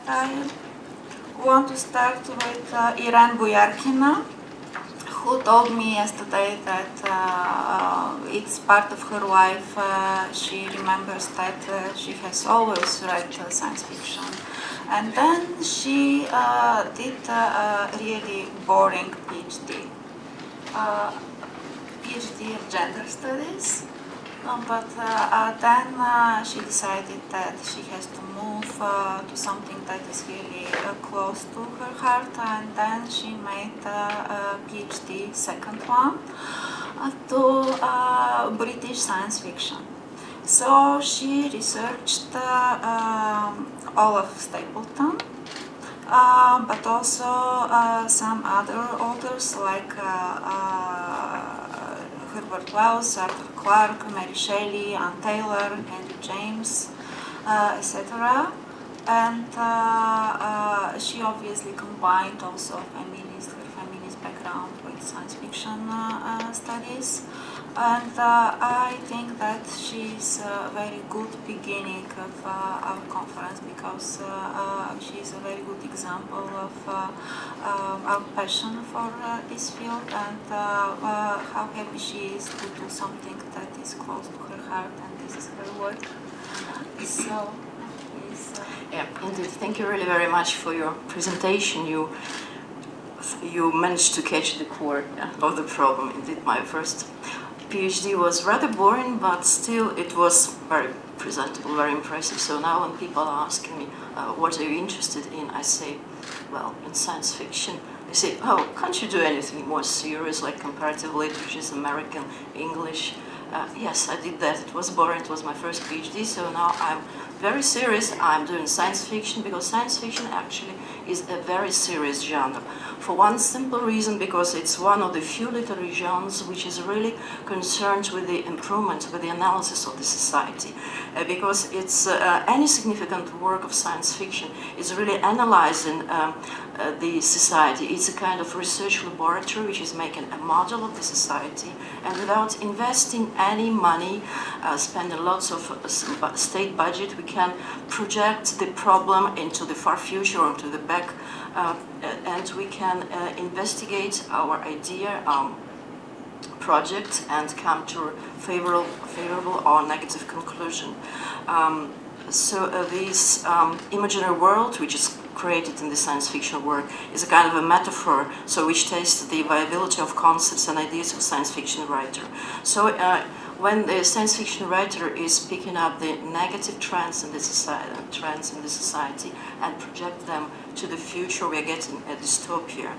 I want to start with Iren Boyarkina, who told me yesterday that it's part of her life. She remembers that she has always read science fiction. And then she did a really boring PhD. PhD in gender studies. But then she decided that she has to move to something that is really close to her heart, and then she made a PhD, second one, to British science fiction. So she researched Olaf Stapleton, but also some other authors like Herbert Wells, Arthur Clarke, Mary Shelley, Anne Taylor, Henry James, etc. And she obviously combined also her feminist background with science fiction studies. And I think that she's a very good beginning of our conference, because she is a very good example of our passion for this field, and how happy she is to do something that is close to her heart, and this is her work. So, please. Yeah, indeed. Thank you really very much for your presentation. You managed to catch the core of the problem. Indeed, my first PhD was rather boring, but still it was very presentable, very impressive. So now when people are asking me, what are you interested in? I say, well, in science fiction. They say, oh, can't you do anything more serious, like comparative literatures, American, English? Yes, I did that. It was boring. It was my first PhD, so now I'm very serious. I'm doing science fiction, because science fiction actually is a very serious genre. For one simple reason, because it's one of the few literary genres which is really concerned with the improvement, with the analysis of the society. Because it's any significant work of science fiction is really analyzing the society. It's a kind of research laboratory which is making a model of the society, and without investing any money, spending lots of state budget, we can project the problem into the far future or into the back, and we can investigate our idea, project, and come to a favorable or negative conclusion. This imaginary world, which is created in the science fiction work, is a kind of a metaphor, so which tests the viability of concepts and ideas of science fiction writer. So when the science fiction writer is picking up the negative trends in the society, and project them to the future, we are getting a dystopia.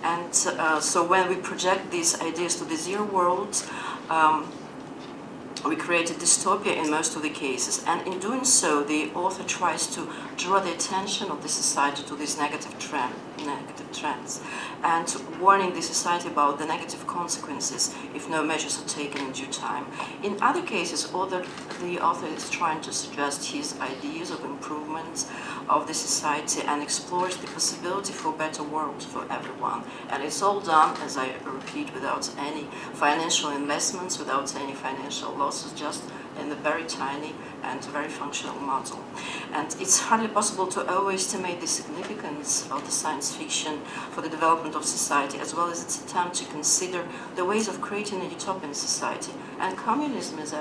And so when we project these ideas to the zero world, we create a dystopia in most of the cases, and in doing so, the author tries to draw the attention of the society to these negative trends, and warning the society about the negative consequences if no measures are taken in due time. In other cases, the author is trying to suggest his ideas of improvement of the society and explores the possibility for a better world for everyone. And it's all done, as I repeat, without any financial investments, without any financial losses, just in a very tiny and very functional model. And it's hardly possible to overestimate the significance of the science fiction for the development of society, as well as its attempt to consider the ways of creating a utopian society. And communism is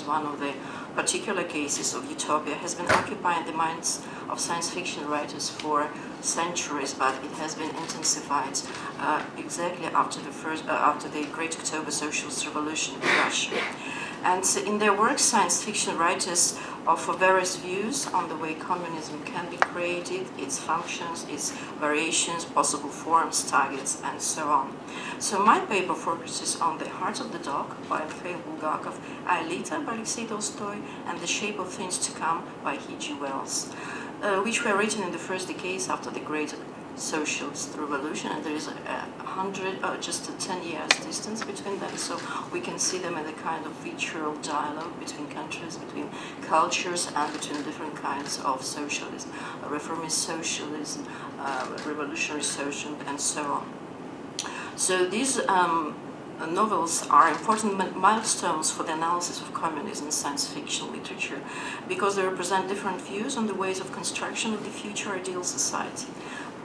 one of the particular cases of utopia, has been occupying the minds of science fiction writers for centuries, but it has been intensified exactly after the Great October Socialist Revolution in Russia. And in their work, science fiction writers offer various views on the way communism can be created, its functions, its variations, possible forms, targets, and so on. So my paper focuses on The Heart of the Dog by Mikhail Bulgakov, Aelita by Alexei Tolstoy, and The Shape of Things to Come by H.G. Wells, which were written in the first decades after the Great Socialist Revolution, and there is just a 10 years distance between them, so we can see them in a kind of featural dialogue between countries, between cultures, and between different kinds of socialism, reformist socialism, revolutionary socialism, and so on. So these novels are important milestones for the analysis of communism in science fiction literature because they represent different views on the ways of construction of the future ideal society.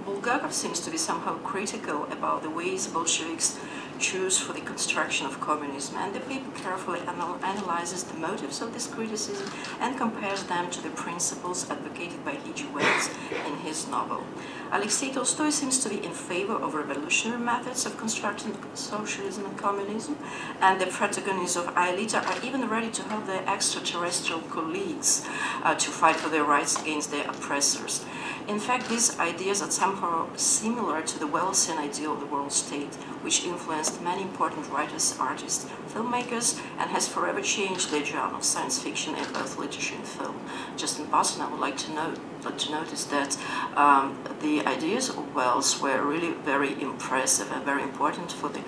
Bulgakov seems to be somehow critical about the ways Bolsheviks choose for the construction of communism, and the paper carefully analyzes the motives of this criticism and compares them to the principles advocated by H.G. Wells in his novel. Alexei Tolstoy seems to be in favor of revolutionary methods of constructing socialism and communism, and the protagonists of Aelita are even ready to help their extraterrestrial colleagues to fight for their rights against their oppressors. In fact, these ideas are somehow similar to the Wellsian idea of the world state, which influenced many important writers, artists, filmmakers, and has forever changed the genre of science fiction in both literature and film. Just in passing, I would like to notice that the ideas of Wells were really very impressive and very important for the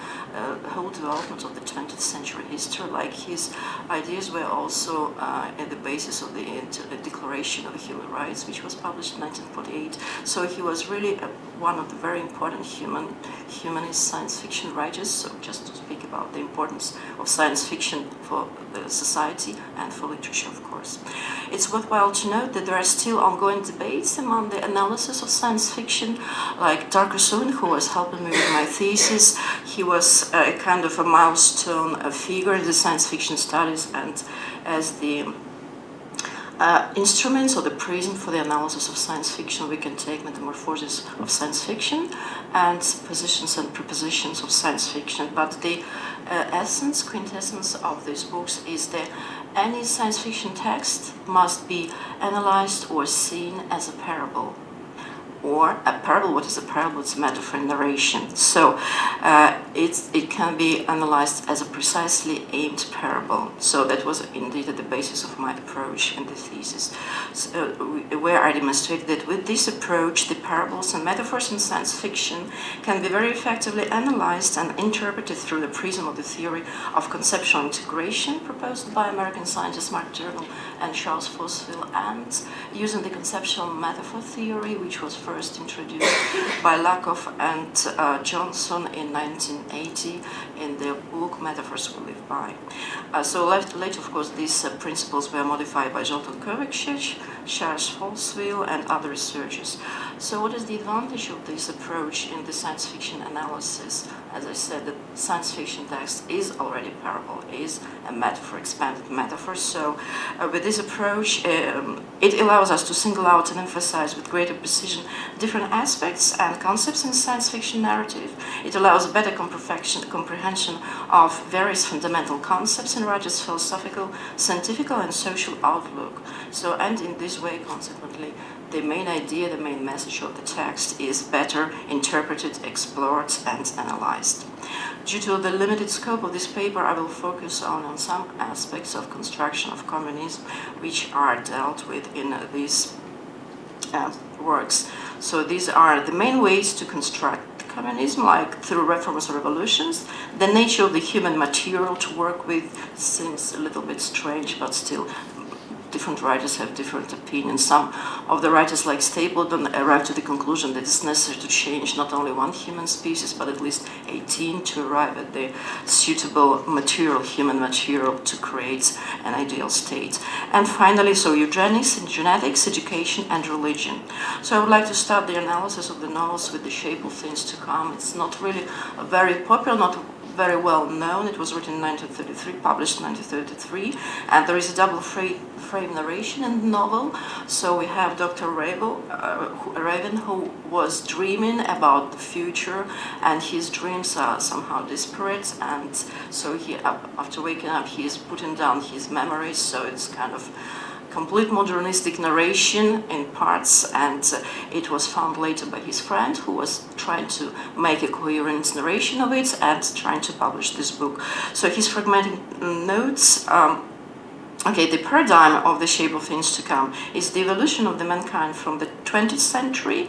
whole development of the 20th century history. Like, his ideas were also at the basis of the Declaration of Human Rights, which was published in 1948. So he was really one of the very important humanist science fiction writers. So just to speak about the importance of science fiction for the society and for literature, of course. It's worthwhile to note that there are still ongoing debates among the analysis of science fiction, like Darko Suvin, who was helping me with my thesis. He was a kind of a milestone figure in the science fiction studies, and as the instruments or the prism for the analysis of science fiction, we can take metamorphoses of science fiction and positions and prepositions of science fiction. But the essence, quintessence of these books is that any science fiction text must be analyzed or seen as a parable. Or a parable, what is a parable? It's a metaphor in narration. So it can be analyzed as a precisely aimed parable. So that was indeed at the basis of my approach in the thesis, where I demonstrated that with this approach, the parables and metaphors in science fiction can be very effectively analyzed and interpreted through the prism of the theory of conceptual integration proposed by American scientists Mark Turnbull and Charles Fosville, and using the conceptual metaphor theory, which was first introduced by Lakoff and Johnson in 1980 in their book Metaphors We Live By. So later, of course, these principles were modified by Zoltan Kovacic, Charles Fosville, and other researchers. So what is the advantage of this approach in the science fiction analysis? As I said, the science fiction text is already a parable, is a metaphor, expanded metaphor. So with this approach, it allows us to single out and emphasize with greater precision different aspects and concepts in science fiction narrative. It allows better comprehension of various fundamental concepts in writers' philosophical, scientific, and social outlook. So, and in this way, consequently, the main idea, the main message of the text is better interpreted, explored, and analyzed. Due to the limited scope of this paper, I will focus on some aspects of construction of communism which are dealt with in these works. So these are the main ways to construct communism, like through reforms or revolutions. The nature of the human material to work with seems a little bit strange, but still different writers have different opinions. Some of the writers, like Stapleton, arrived to the conclusion that it's necessary to change not only one human species, but at least 18 to arrive at the suitable material, human material, to create an ideal state. And finally, so eugenics and genetics, education, and religion. So I would like to start the analysis of the novels with The Shape of Things to Come. It's not really very popular, not very well known. It was written in 1933, published in 1933, and there is a double frame narration in the novel. So we have Dr. Raven, who was dreaming about the future, and his dreams are somehow disparate, and so he, after waking up, he is putting down his memories, so it's kind of complete modernistic narration in parts, and it was found later by his friend, who was trying to make a coherent narration of it and trying to publish this book. So his fragmented notes. The paradigm of The Shape of Things to Come is the evolution of the mankind from the 20th century.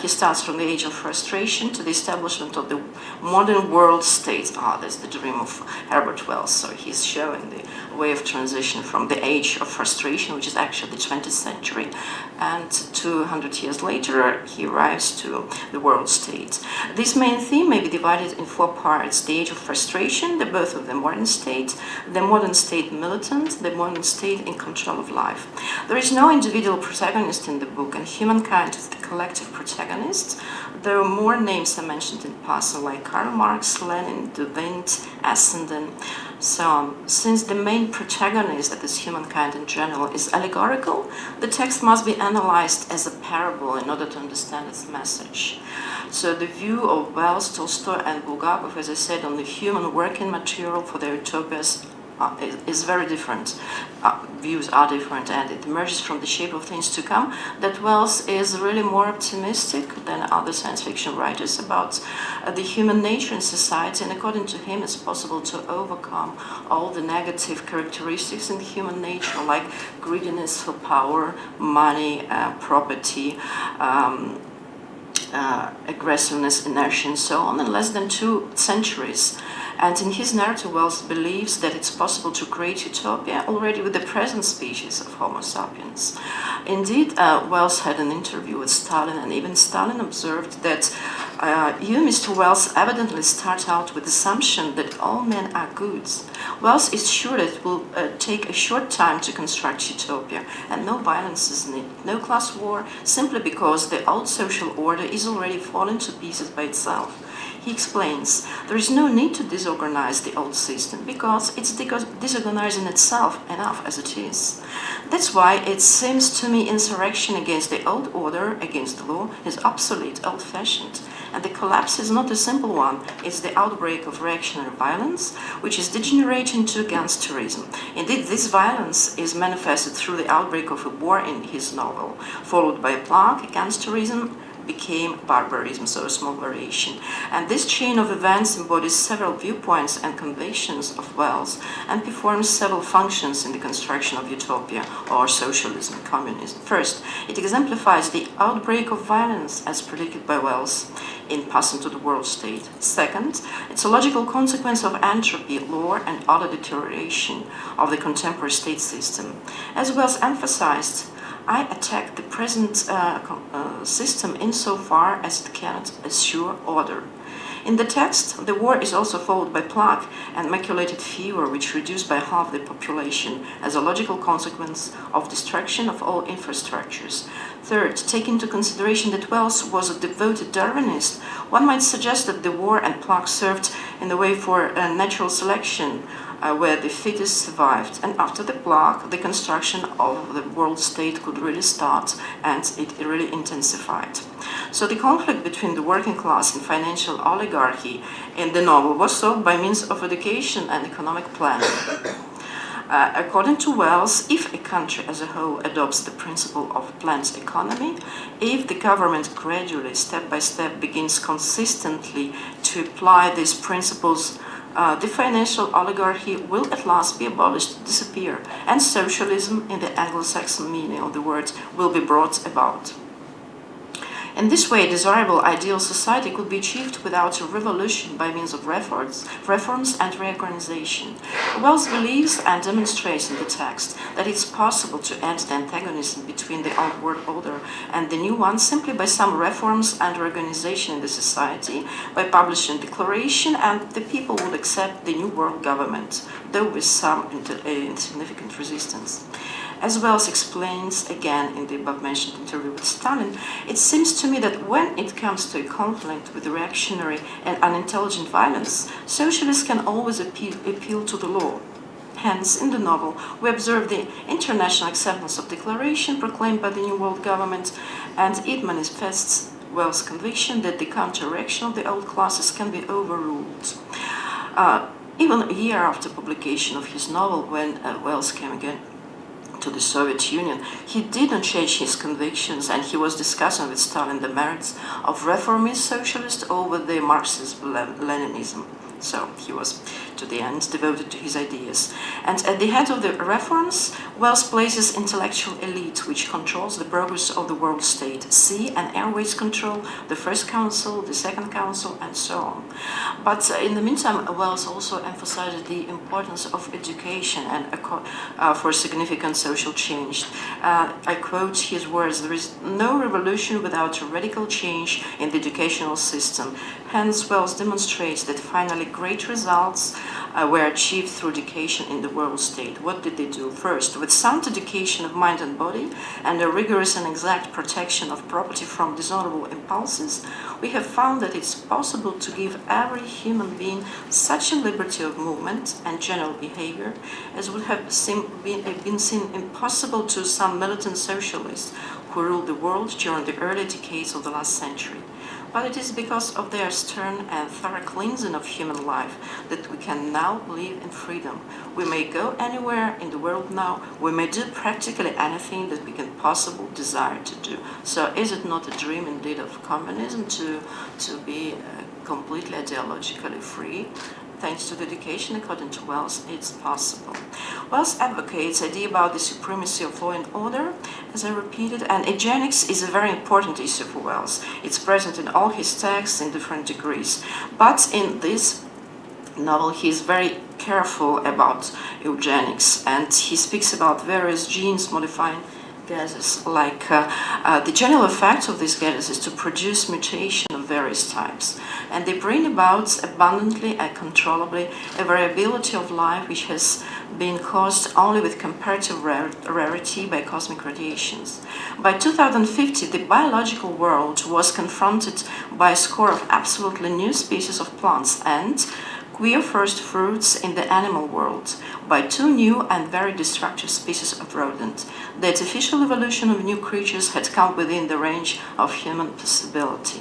He starts from the age of frustration to the establishment of the modern world state. That's the dream of Herbert Wells. So he's showing the way of transition from the age of frustration, which is actually the 20th century, and 200 years later he arrives to the world state. This main theme may be divided in 4 parts: the age of frustration, the birth of the modern state militant, the modern state in control of life. There is no individual protagonist in the book, and humankind is the collective protagonist, though more names are mentioned in passing, like Karl Marx, Lenin, De Wind, Essendon, so on. Since the main protagonist, that is humankind in general, is allegorical, the text must be analyzed as a parable in order to understand its message. So the view of Wells, Tolstoi and Bulgakov, as I said, on the human working material for their utopias is very different. Views are different, and it emerges from the shape of things to come that Wells is really more optimistic than other science fiction writers about the human nature in society, and according to him it's possible to overcome all the negative characteristics in human nature, like greediness for power, money, property, aggressiveness, inertia, and so on, in less than 2 centuries. And in his narrative, Wells believes that it's possible to create utopia already with the present species of Homo sapiens. Indeed, Wells had an interview with Stalin, and even Stalin observed that you, Mr. Wells, evidently start out with the assumption that all men are good. Wells is sure that it will take a short time to construct utopia, and no violence is needed, no class war, simply because the old social order is already falling to pieces by itself. He explains, there is no need to disorganize the old system because it's disorganizing itself enough as it is. That's why it seems to me insurrection against the old order, against the law, is obsolete, old-fashioned. And the collapse is not a simple one. It's the outbreak of reactionary violence, which is degenerating to gangsterism. Indeed, this violence is manifested through the outbreak of a war in his novel, followed by a plague, gangsterism became barbarism, so a small variation. And this chain of events embodies several viewpoints and convictions of Wells and performs several functions in the construction of utopia or socialism, communism. First, it exemplifies the outbreak of violence as predicted by Wells in passing to the world state. Second, it's a logical consequence of entropy, law, and other deterioration of the contemporary state system. As Wells emphasized, I attack the present system insofar as it cannot assure order. In the text, the war is also followed by plague and maculated fever, which reduced by half the population as a logical consequence of destruction of all infrastructures. Third, taking into consideration that Wells was a devoted Darwinist, one might suggest that the war and plague served in a way for natural selection, where the fittest survived, and after the plague, the construction of the world state could really start, and it really intensified. So the conflict between the working class and financial oligarchy in the novel was solved by means of education and economic planning. According to Wells, if a country as a whole adopts the principle of planned economy, if the government gradually, step by step, begins consistently to apply these principles, the financial oligarchy will at last be abolished, disappear, and socialism, in the Anglo-Saxon meaning of the word, will be brought about. In this way, a desirable ideal society could be achieved without a revolution by means of reforms and reorganization. Wells believes and demonstrates in the text that it's possible to end the antagonism between the old world order and the new one simply by some reforms and reorganization in the society, by publishing a declaration, and the people would accept the new world government, though with some insignificant resistance. As Wells explains again in the above-mentioned interview with Stalin, it seems to me that when it comes to a conflict with reactionary and unintelligent violence, socialists can always appeal to the law. Hence, in the novel, we observe the international acceptance of declaration proclaimed by the New World Government, and it manifests Wells' conviction that the counter-reaction of the old classes can be overruled. Even a year after publication of his novel, when Wells came again to the Soviet Union, he didn't change his convictions, and he was discussing with Stalin the merits of reformist socialist over the Marxist Leninism. So he was to the end, devoted to his ideas. And at the head of the reforms, Wells places intellectual elite, which controls the progress of the world state, sea and airways control, the first council, the second council, and so on. But in the meantime, Wells also emphasized the importance of education and for significant social change. I quote his words, "There is no revolution without a radical change in the educational system." Hence, Wells demonstrates that finally great results were achieved through education in the world state. What did they do? First, with sound education of mind and body and a rigorous and exact protection of property from dishonorable impulses, we have found that it's possible to give every human being such a liberty of movement and general behavior as would have been seen impossible to some militant socialists who ruled the world during the early decades of the last century. But it is because of their stern and thorough cleansing of human life that we can now live in freedom. We may go anywhere in the world now. We may do practically anything that we can possibly desire to do. So is it not a dream indeed of communism to be completely ideologically free? Thanks to the education, according to Wells, it's possible. Wells advocates the idea about the supremacy of law and order, as I repeated, and eugenics is a very important issue for Wells. It's present in all his texts in different degrees. But in this novel, he is very careful about eugenics, and he speaks about various genes modifying gases, like the general effect of these gases is to produce mutation of various types, and they bring about abundantly and controllably a variability of life which has been caused only with comparative rarity by cosmic radiations. By 2050, the biological world was confronted by a score of absolutely new species of plants and queer first fruits in the animal world, by two new and very destructive species of rodent. The artificial evolution of new creatures had come within the range of human possibility.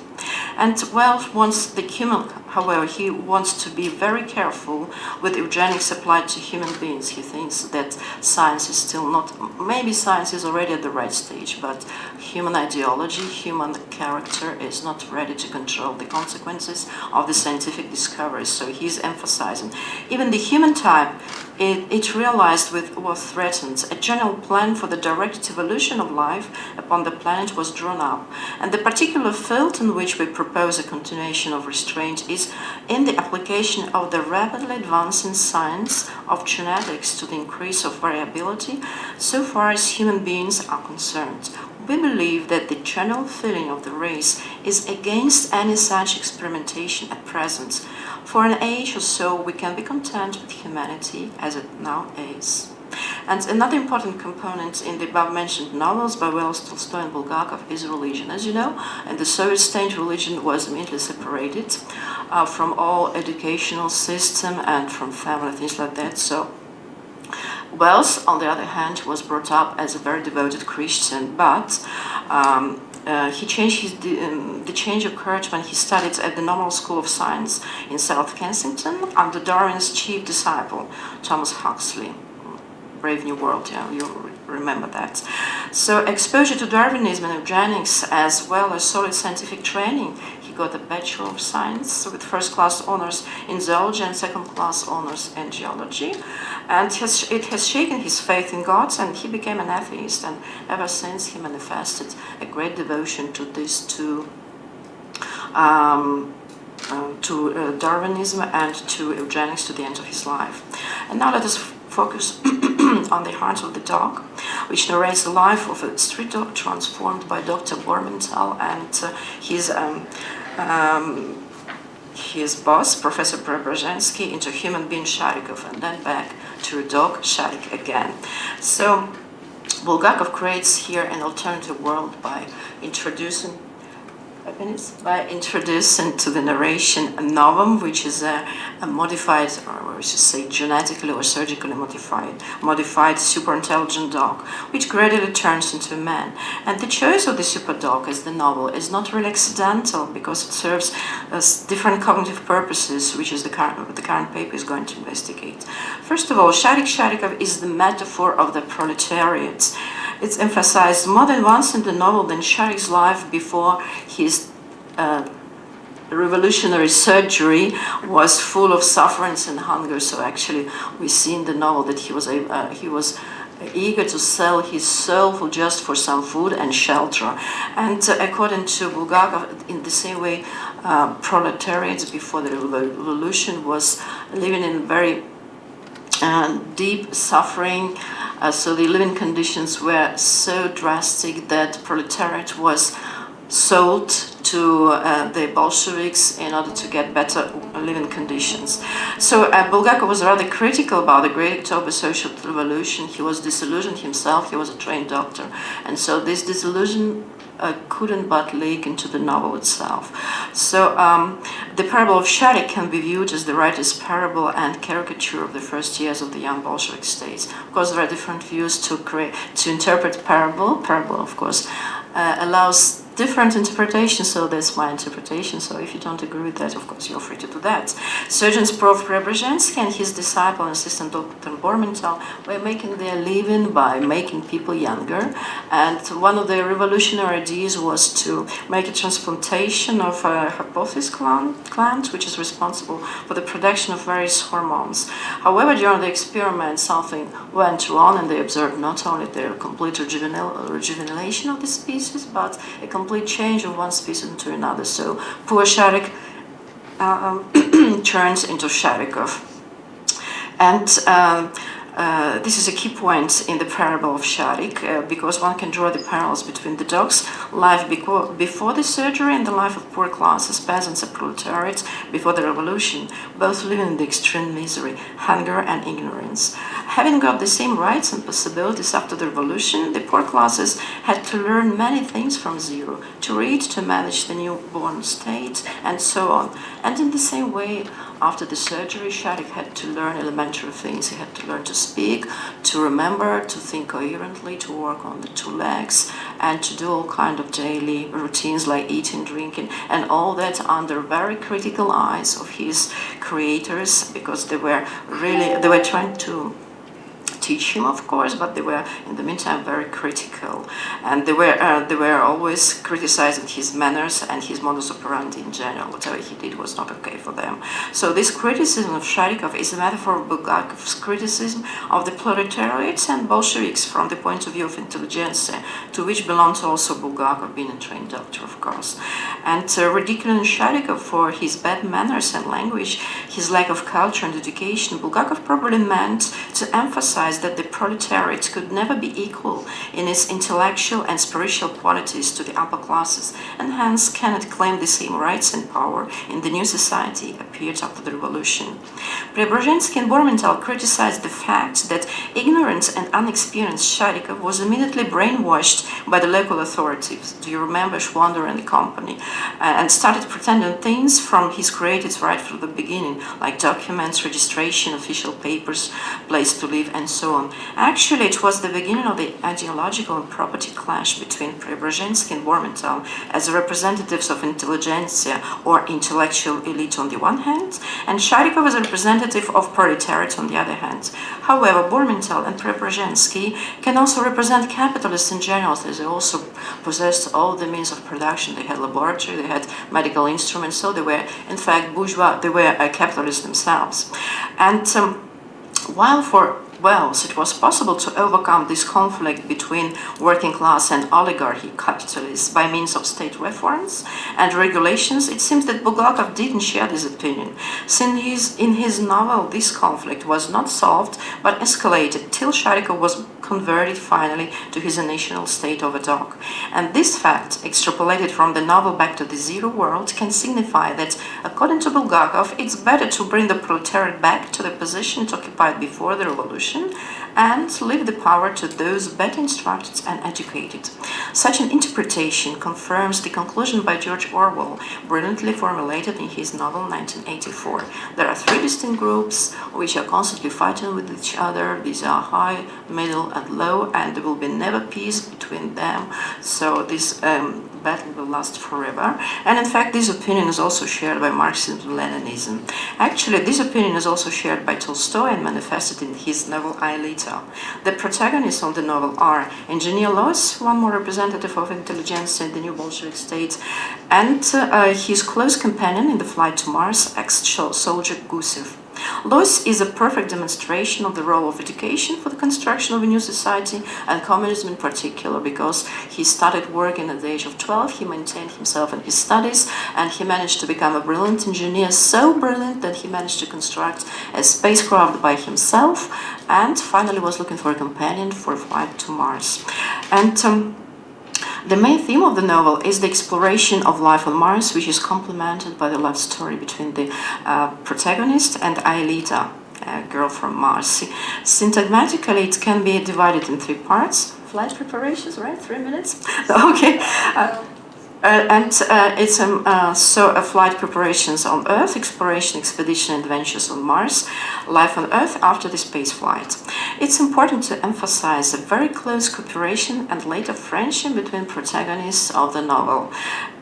And Wells wants the human, however, he wants to be very careful with eugenics applied to human beings. He thinks that science is still not, maybe science is already at the right stage, but human ideology, human character is not ready to control the consequences of the scientific discoveries. So he's emphasizing even the human type, it realized was threatened. A general plan for the directed evolution of life upon the planet was drawn up, and the particular field in which we propose a continuation of restraint is in the application of the rapidly advancing science of genetics to the increase of variability so far as human beings are concerned. We believe that the general feeling of the race is against any such experimentation at present. For an age or so, we can be content with humanity as it now is. And another important component in the above-mentioned novels by Wells, Tolstoi and Bulgakov is religion. As you know, in the Soviet state, religion was immediately separated from all educational system and from family, things like that. So Wells, on the other hand, was brought up as a very devoted Christian, but he changed the change occurred when he studied at the Normal School of Science in South Kensington under Darwin's chief disciple, Thomas Huxley. Brave New World, yeah, you remember that. So exposure to Darwinism and eugenics, as well as solid scientific training. He got a Bachelor of Science with first-class honors in zoology and second-class honors in geology. And it has shaken his faith in God, and he became an atheist. And ever since, he manifested a great devotion to these two, Darwinism and to eugenics to the end of his life. And now let us focus on The Heart of the Dog, which narrates the life of a street dog transformed by Dr. Bormental and his boss, Professor Preobrazhensky, into human being Sharikov, and then back to a dog, Sharik again. So Bulgakov creates here an alternative world by introducing to the narration a novum, which is a modified, or we should say genetically or surgically modified super-intelligent dog, which gradually turns into a man. And the choice of the super dog as the novel is not really accidental, because it serves as different cognitive purposes, which is the current paper is going to investigate. First of all, Sharikov is the metaphor of the proletariat. It's emphasized more than once in the novel than Sharik's life before his revolutionary surgery was full of sufferance and hunger. So actually, we see in the novel that he was eager to sell his soul for some food and shelter. And according to Bulgakov, in the same way, proletariats before the revolution was living in very deep suffering. So the living conditions were so drastic that proletariat was sold to the Bolsheviks in order to get better living conditions. So Bulgakov was rather critical about the Great October Social Revolution. He was disillusioned himself. He was a trained doctor. And so this disillusion couldn't but leak into the novel itself. So the parable of Sharik can be viewed as the writer's parable and caricature of the first years of the young Bolshevik states. Of course, there are different views to interpret parable. Parable, of course, allows different interpretations, so that's my interpretation. So if you don't agree with that, of course, you're free to do that. Surgeons Prof. Preobrazhensky and his disciple and assistant Dr. Bormental were making their living by making people younger. And one of their revolutionary ideas was to make a transplantation of a hypophysis gland, which is responsible for the production of various hormones. However, during the experiment, something went wrong, and they observed not only the complete rejuvenation of the species, but a complete change of one species into another. So poor Sharik turns into Sharikov. And this is a key point in the parable of Sharik, because one can draw the parallels between the dog's life before the surgery and the life of poor classes, peasants and proletariats before the revolution, both living in the extreme misery, hunger and ignorance. Having got the same rights and possibilities after the revolution, the poor classes had to learn many things from zero, to read, to manage the newborn state, and so on. And in the same way, after the surgery, Sharik had to learn elementary things. He had to learn to speak, to remember, to think coherently, to work on the two legs, and to do all kinds of daily routines like eating, drinking, and all that under very critical eyes of his creators, because they were trying to teach him, of course, but they were in the meantime very critical, and they were always criticizing his manners and his modus operandi in general. Whatever he did was not okay for them. So this criticism of Sharikov is a metaphor of Bulgakov's criticism of the proletariats and Bolsheviks from the point of view of intelligentsia, to which belongs also Bulgakov, being a trained doctor, of course. And ridiculing Sharikov for his bad manners and language, his lack of culture and education, Bulgakov probably meant to emphasize that the proletariat could never be equal in its intellectual and spiritual qualities to the upper classes, and hence cannot claim the same rights and power in the new society appeared after the revolution. Preobrazhensky and Bormental criticized the fact that ignorant and unexperienced Sharikov was immediately brainwashed by the local authorities. Do you remember Schwander and the company? And started pretending things from his creatives right from the beginning, like documents, registration, official papers, place to live, and so on. Actually, it was the beginning of the ideological and property clash between Preobrazhensky and Bormental as representatives of intelligentsia or intellectual elite on the one hand, and Sharikov as a representative of proletariat on the other hand. However, Bormental and Preobrazhensky can also represent capitalists in general, as they also possessed all the means of production. They had laboratory, they had medical instruments, so they were, in fact, bourgeois, they were capitalists themselves. And while for wealth it was possible to overcome this conflict between working class and oligarchy capitalists by means of state reforms and regulations, it seems that Bulgakov didn't share this opinion. Since in his novel this conflict was not solved but escalated till Sharikov was converted finally to his initial state of a dog. And this fact, extrapolated from the novel back to the zero world, can signify that, according to Bulgakov, it's better to bring the proletariat back to the position it occupied before the revolution and leave the power to those better instructed and educated. Such an interpretation confirms the conclusion by George Orwell, brilliantly formulated in his novel 1984. There are three distinct groups which are constantly fighting with each other. These are high, middle, and low, and there will be never peace between them. So this battle will last forever. And in fact, this opinion is also shared by Marxism and Leninism. Actually, this opinion is also shared by Tolstoy and manifested in his novel Aelita. The protagonists of the novel are engineer Lois, one more representative of intelligentsia in the new Bolshevik state, and his close companion in the flight to Mars, ex-soldier Gusev. Lois is a perfect demonstration of the role of education for the construction of a new society, and communism in particular, because he started working at the age of 12, he maintained himself in his studies, and he managed to become a brilliant engineer, so brilliant that he managed to construct a spacecraft by himself, and finally was looking for a companion for a flight to Mars. And the main theme of the novel is the exploration of life on Mars, which is complemented by the love story between the protagonist and Aelita, a girl from Mars. Syntagmatically, it can be divided in 3 parts. Flight preparations, right? 3 minutes? Okay. It's so flight preparations on Earth, exploration, expedition, adventures on Mars, life on Earth after the space flight. It's important to emphasize a very close cooperation and later friendship between protagonists of the novel.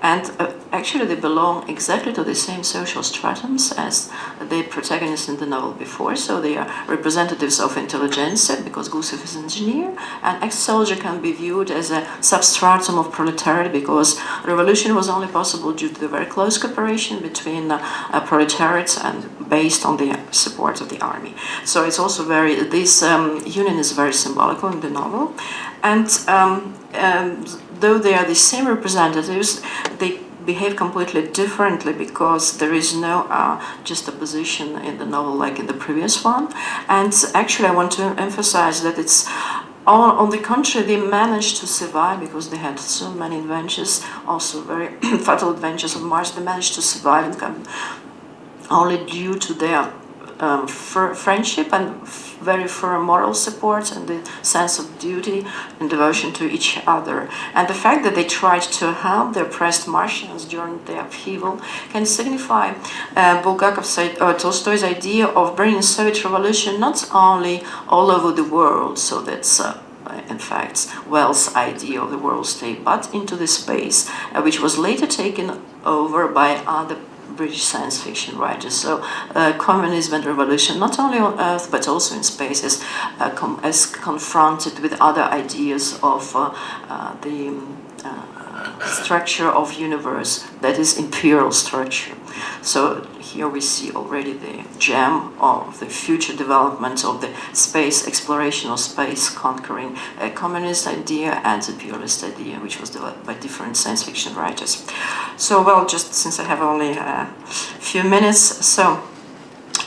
And actually they belong exactly to the same social stratums as the protagonists in the novel before, so they are representatives of intelligentsia, because Gusev is an engineer, and ex-soldier can be viewed as a substratum of proletariat, because revolution was only possible due to the very close cooperation between proletariats and based on the support of the army. So it's also this union is very symbolical in the novel, and though they are the same representatives, they behave completely differently, because there is no juxtaposition in the novel like in the previous one. And actually I want to emphasize that it's on the contrary, they managed to survive because they had so many adventures, also very fatal adventures on Mars. They managed to survive and come only due to their friendship and very firm moral support and the sense of duty and devotion to each other. And the fact that they tried to help the oppressed Martians during the upheaval can signify Tolstoy's idea of bringing Soviet revolution not only all over the world, so that's in fact Wells' idea of the world state, but into the space, which was later taken over by other British science fiction writers. So communism and revolution, not only on Earth but also in space, is confronted with other ideas of the structure of universe, that is imperial structure. So here we see already the gem of the future development of the space exploration or space conquering, a communist idea and a purist idea, which was developed by different science fiction writers. So, well, just since I have only a few minutes, so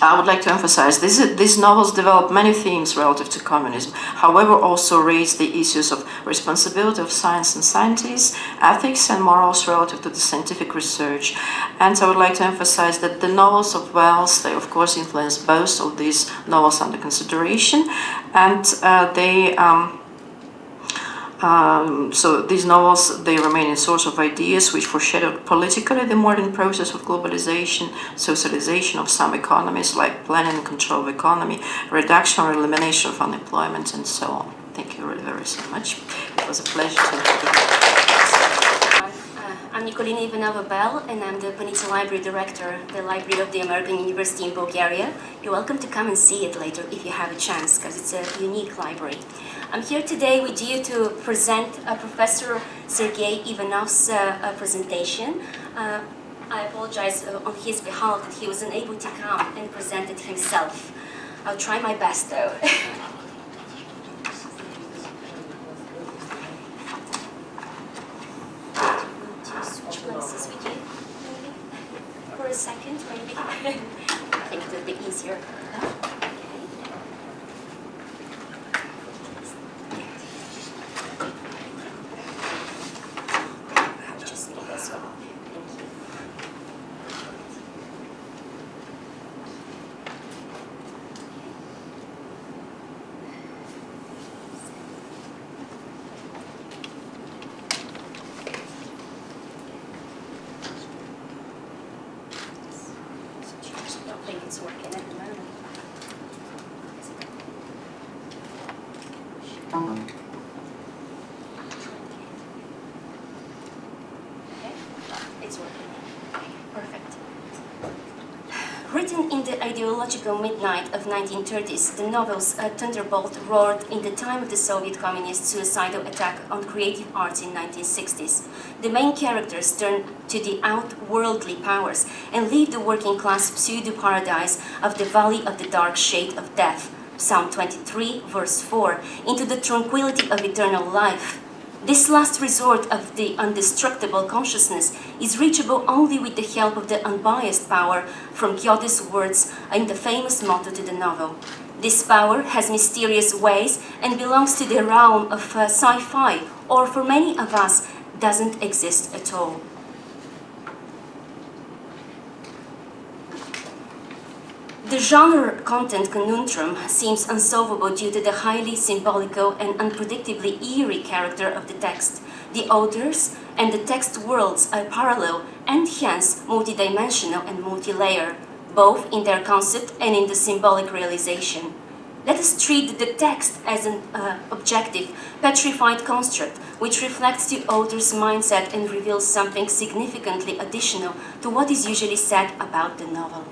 I would like to emphasize these novels develop many themes relative to communism, however also raise the issues of responsibility of science and scientists, ethics and morals relative to the scientific research. And I would like to emphasize that the novels of Wells, they of course influence both of these novels under consideration, and so these novels, they remain a source of ideas which foreshadowed politically the modern process of globalization, socialization of some economies, like planning and control of economy, reduction or elimination of unemployment, and so on. Thank you very, very so much. It was a pleasure to be here. I'm Nikolina Ivanova-Bell, and I'm the Panizza Library Director, the Library of the American University in Bulgaria. You're welcome to come and see it later if you have a chance, because it's a unique library. I'm here today with you to present Professor Sergey Ivanov's presentation. I apologize on his behalf that he was unable to come and present it himself. I'll try my best though. Switch places with you, maybe? For a second, maybe? I think it would be easier. It's working. Perfect. Written in the ideological midnight of 1930s, the novels Thunderbolt roared in the time of the Soviet communist suicidal attack on creative arts in 1960s. The main characters turn to the outworldly powers and leave the working class pseudo-paradise of the Valley of the Dark Shade of Death, Psalm 23, verse 4, into the tranquility of eternal life. This last resort of the indestructible consciousness is reachable only with the help of the unbiased power from Goethe's words in the famous motto to the novel. This power has mysterious ways and belongs to the realm of sci-fi, or for many of us, doesn't exist at all. The genre content conundrum seems unsolvable due to the highly symbolical and unpredictably eerie character of the text. The authors and the text worlds are parallel and hence multidimensional and multi-layer, both in their concept and in the symbolic realization. Let us treat the text as an objective, petrified construct which reflects the author's mindset and reveals something significantly additional to what is usually said about the novel.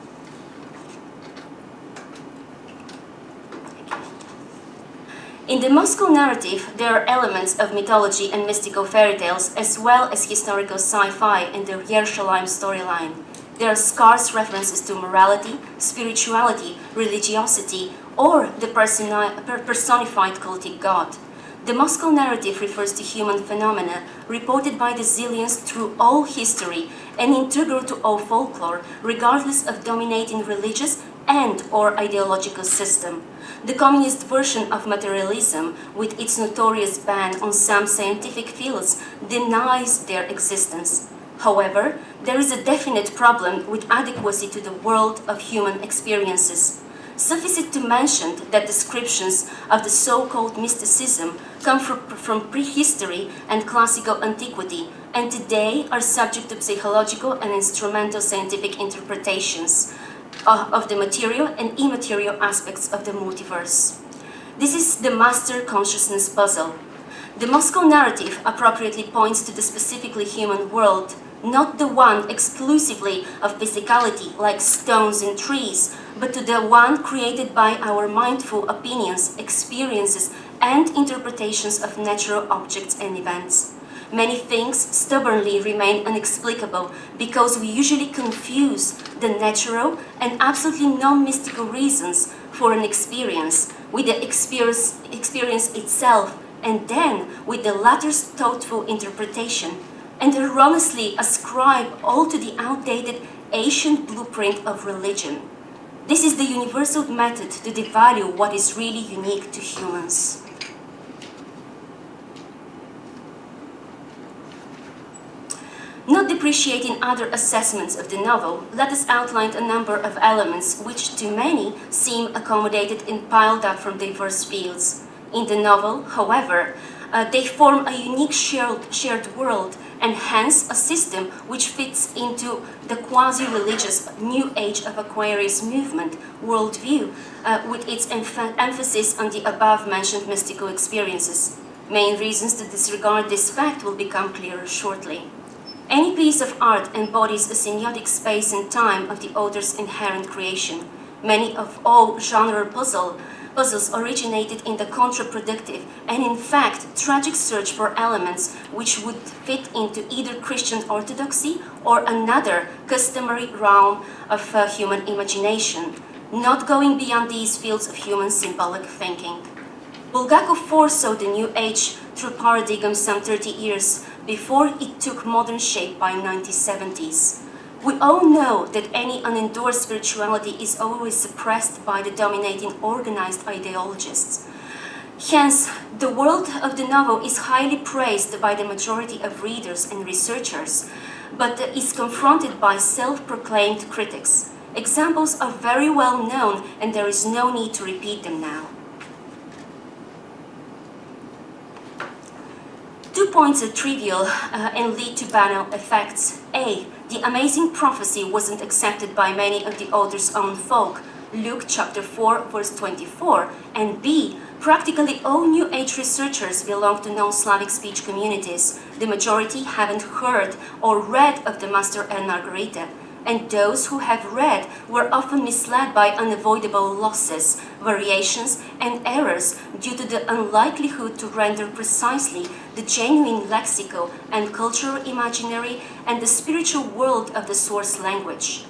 In the Moscow narrative, there are elements of mythology and mystical fairy tales, as well as historical sci-fi in the Yerushalayim storyline. There are scarce references to morality, spirituality, religiosity, or the personified cultic god. The Moscow narrative refers to human phenomena reported by the zillions through all history and integral to all folklore, regardless of dominating religious and/or ideological system. The communist version of materialism, with its notorious ban on some scientific fields, denies their existence. However, there is a definite problem with adequacy to the world of human experiences. Suffice it to mention that descriptions of the so-called mysticism come from prehistory and classical antiquity, and today are subject to psychological and instrumental scientific interpretations of the material and immaterial aspects of the multiverse. This is the master consciousness puzzle. The Moscow narrative appropriately points to the specifically human world, not the one exclusively of physicality like stones and trees, but to the one created by our mindful opinions, experiences, and interpretations of natural objects and events. Many things stubbornly remain inexplicable because we usually confuse the natural and absolutely non-mystical reasons for an experience with the experience itself, and then with the latter's thoughtful interpretation, and erroneously ascribe all to the outdated ancient blueprint of religion. This is the universal method to devalue what is really unique to humans. Not depreciating other assessments of the novel, let us outline a number of elements which to many seem accommodated and piled up from diverse fields. In the novel, however, they form a unique shared world and hence a system which fits into the quasi-religious New Age of Aquarius movement worldview with its emphasis on the above-mentioned mystical experiences. Main reasons to disregard this fact will become clearer shortly. Any piece of art embodies a semiotic space and time of the author's inherent creation. Many of all genre puzzles originated in the contraproductive and in fact tragic search for elements which would fit into either Christian orthodoxy or another customary realm of human imagination, not going beyond these fields of human symbolic thinking. Bulgakov foresaw the New Age through paradigm some 30 years before it took modern shape by 1970s. We all know that any unendorsed spirituality is always suppressed by the dominating organized ideologists. Hence, the world of the novel is highly praised by the majority of readers and researchers, but is confronted by self-proclaimed critics. Examples are very well known, and there is no need to repeat them now. 2 points are trivial and lead to banal effects. A. The amazing prophecy wasn't accepted by many of the author's own folk, Luke chapter 4, verse 24, and B, practically all New Age researchers belong to non-Slavic speech communities. The majority haven't heard or read of the Master and Margarita, and those who have read were often misled by unavoidable losses, variations, and errors due to the unlikelihood to render precisely the genuine lexical and cultural imaginary and the spiritual world of the source language.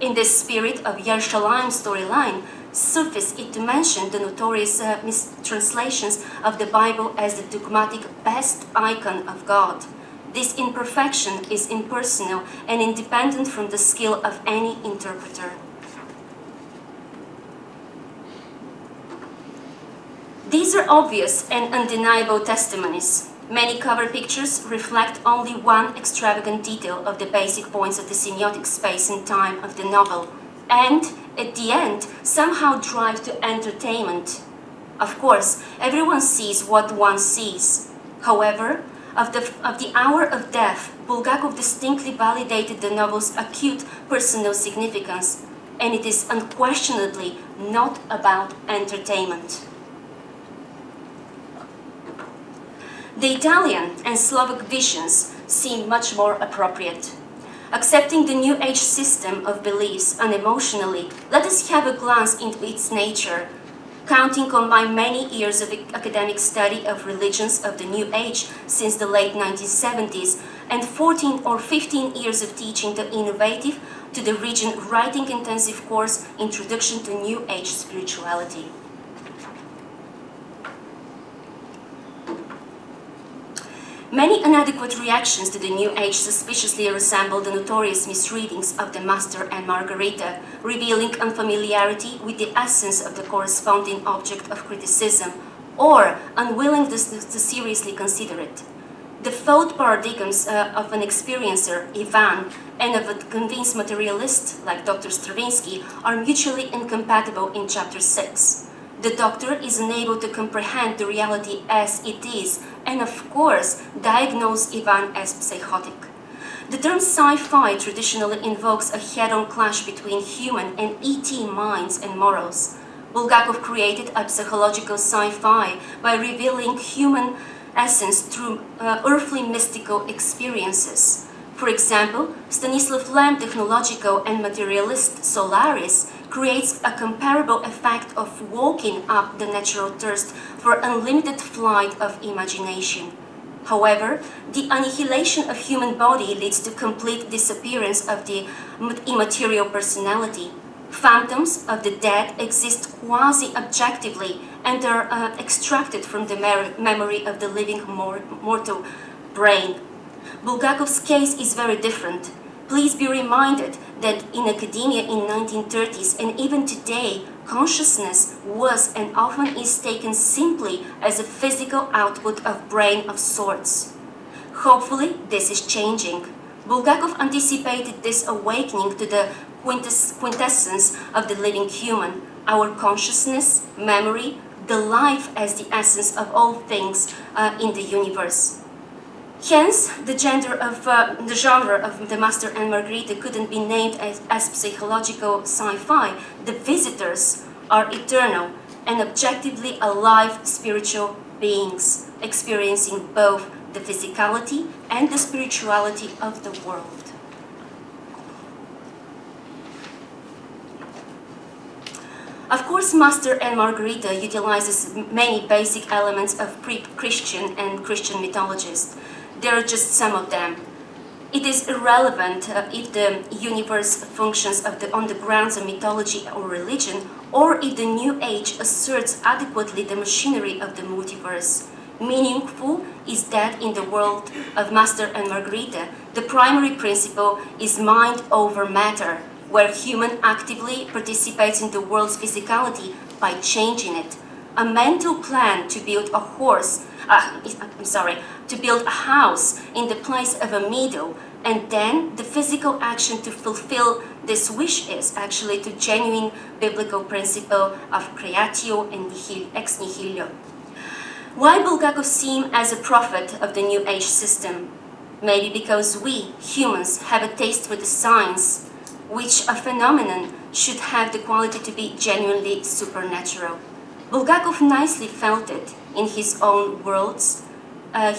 In the spirit of Yerushalayim storyline, suffice it to mention the notorious mistranslations of the Bible as the dogmatic best icon of God. This imperfection is impersonal and independent from the skill of any interpreter. These are obvious and undeniable testimonies. Many cover pictures reflect only one extravagant detail of the basic points of the semiotic space and time of the novel, and, at the end, somehow drive to entertainment. Of course, everyone sees what one sees. However, of the hour of death, Bulgakov distinctly validated the novel's acute personal significance, and it is unquestionably not about entertainment. The Italian and Slovak visions seem much more appropriate. Accepting the New Age system of beliefs unemotionally, let us have a glance into its nature. Counting on my many years of academic study of religions of the New Age since the late 1970s and 14 or 15 years of teaching the innovative to the region writing intensive course Introduction to New Age Spirituality. Many inadequate reactions to the New Age suspiciously resemble the notorious misreadings of the Master and Margarita, revealing unfamiliarity with the essence of the corresponding object of criticism, or unwillingness to seriously consider it. The thought paradigms of an experiencer, Ivan, and of a convinced materialist, like Dr. Stravinsky, are mutually incompatible in Chapter 6. The doctor is unable to comprehend the reality as it is, and of course, diagnose Ivan as psychotic. The term sci-fi traditionally invokes a head-on clash between human and ET minds and morals. Bulgakov created a psychological sci-fi by revealing human essence through earthly mystical experiences. For example, Stanislav Lem's technological and materialist Solaris creates a comparable effect of walking up the natural thirst for unlimited flight of imagination. However, the annihilation of human body leads to complete disappearance of the immaterial personality. Phantoms of the dead exist quasi-objectively and are extracted from the memory of the living mortal brain. Bulgakov's case is very different. Please be reminded that in academia in 1930s and even today, consciousness was and often is taken simply as a physical output of brain of sorts. Hopefully, this is changing. Bulgakov anticipated this awakening to the quintessence of the living human, our consciousness, memory, the life as the essence of all things in the universe. Hence, the genre of the Master and Margarita couldn't be named as psychological sci-fi. The visitors are eternal and objectively alive spiritual beings, experiencing both the physicality and the spirituality of the world. Of course, Master and Margarita utilizes many basic elements of pre-Christian and Christian mythologies. There are just some of them. It is irrelevant if the universe functions on the grounds of mythology or religion, or if the New Age asserts adequately the machinery of the multiverse. Meaningful is that in the world of Master and Margarita, the primary principle is mind over matter, where human actively participates in the world's physicality by changing it. A mental plan to build to build a house in the place of a meadow, and then the physical action to fulfill this wish is actually the genuine biblical principle of creatio and ex nihilo. Why Bulgakov seem as a prophet of the New Age system? Maybe because we, humans, have a taste for the signs, which a phenomenon should have the quality to be genuinely supernatural. Bulgakov nicely felt it in his own words.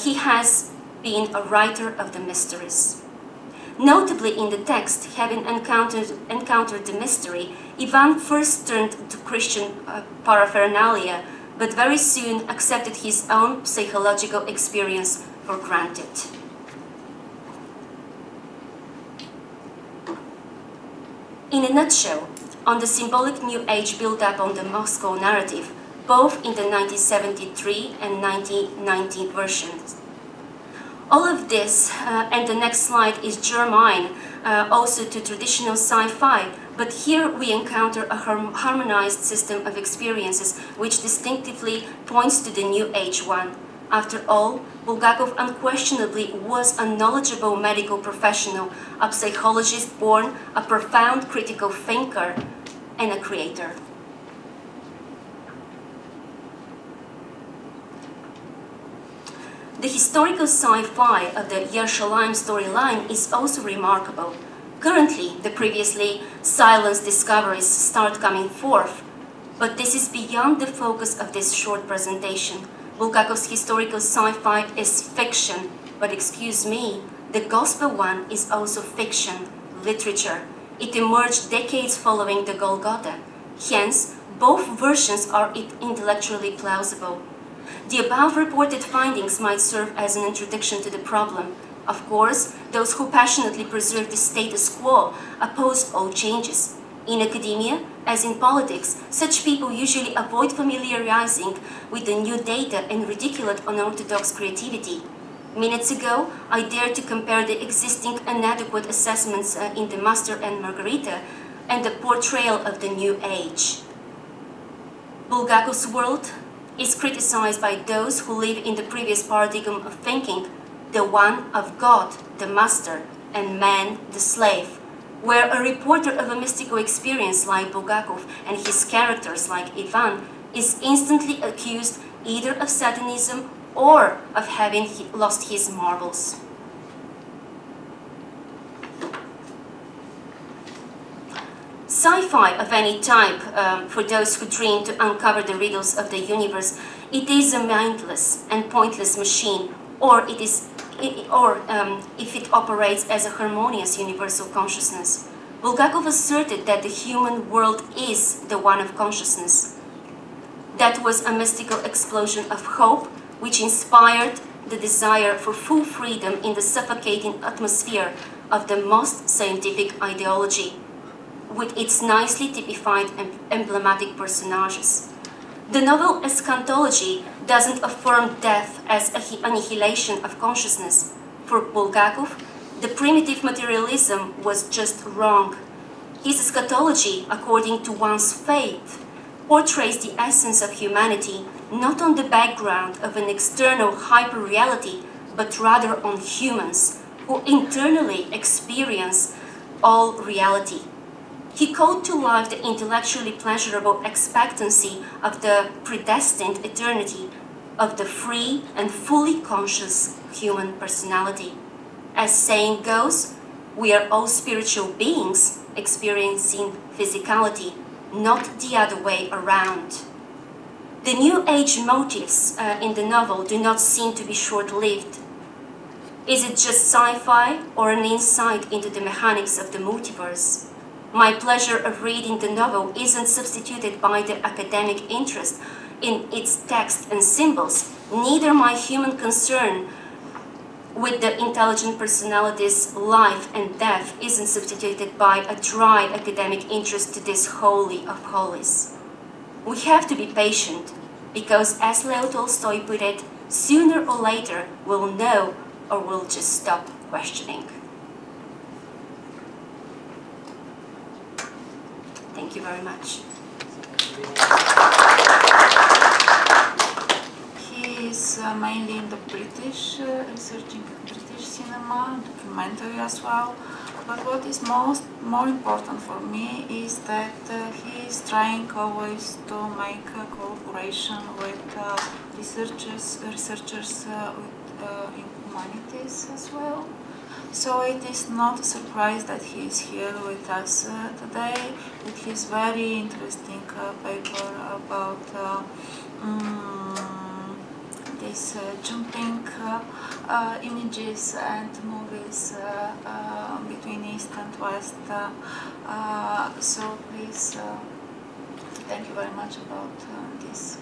He has been a writer of the mysteries. Notably in the text, having encountered the mystery, Ivan first turned to Christian paraphernalia, but very soon accepted his own psychological experience for granted. In a nutshell, on the symbolic New Age build-up on the Moscow narrative, both in the 1973 and 1990 versions. All of this, and the next slide is germane also to traditional sci-fi, but here we encounter a harmonized system of experiences which distinctively points to the New Age one. After all, Bulgakov unquestionably was a knowledgeable medical professional, a psychologist born, a profound critical thinker, and a creator. The historical sci-fi of the Yerushalayim storyline is also remarkable. Currently, the previously silenced discoveries start coming forth, but this is beyond the focus of this short presentation. Bulgakov's historical sci-fi is fiction, but excuse me, the gospel one is also fiction, literature. It emerged decades following the Golgotha. Hence, both versions are intellectually plausible. The above reported findings might serve as an introduction to the problem. Of course, those who passionately preserve the status quo oppose all changes. In academia, as in politics, such people usually avoid familiarizing with the new data and ridicule unorthodox creativity. Minutes ago, I dared to compare the existing inadequate assessments in the Master and Margarita and the portrayal of the New Age. Bulgakov's world is criticized by those who live in the previous paradigm of thinking, the one of God, the master, and man, the slave, where a reporter of a mystical experience like Bulgakov and his characters like Ivan is instantly accused either of Satanism or of having lost his marbles. Sci-fi of any type, for those who dream to uncover the riddles of the universe, it is a mindless and pointless machine, or if it operates as a harmonious universal consciousness. Bulgakov asserted that the human world is the one of consciousness. That was a mystical explosion of hope which inspired the desire for full freedom in the suffocating atmosphere of the most scientific ideology, with its nicely typified and emblematic personages. The novel eschatology doesn't affirm death as an annihilation of consciousness. For Bulgakov, the primitive materialism was just wrong. His eschatology, according to one's faith, portrays the essence of humanity not on the background of an external hyper-reality, but rather on humans who internally experience all reality. He called to life the intellectually pleasurable expectancy of the predestined eternity of the free and fully conscious human personality. As saying goes, we are all spiritual beings experiencing physicality, not the other way around. The New Age motifs in the novel do not seem to be short-lived. Is it just sci-fi or an insight into the mechanics of the multiverse? My pleasure of reading the novel isn't substituted by the academic interest in its text and symbols, neither my human concern with the intelligent personality's life and death isn't substituted by a dry academic interest to this holy of holies. We have to be patient, because as Leo Tolstoy put it, sooner or later we'll know or we'll just stop questioning. Thank you very much. He is mainly in the British, researching British cinema, documentary as well. But what is more important for me is that he is trying always to make a collaboration with researchers in humanities as well. So it is not a surprise that he is here with us today with his very interesting paper about these jumping images and movies between East and West. So please, thank you very much about this.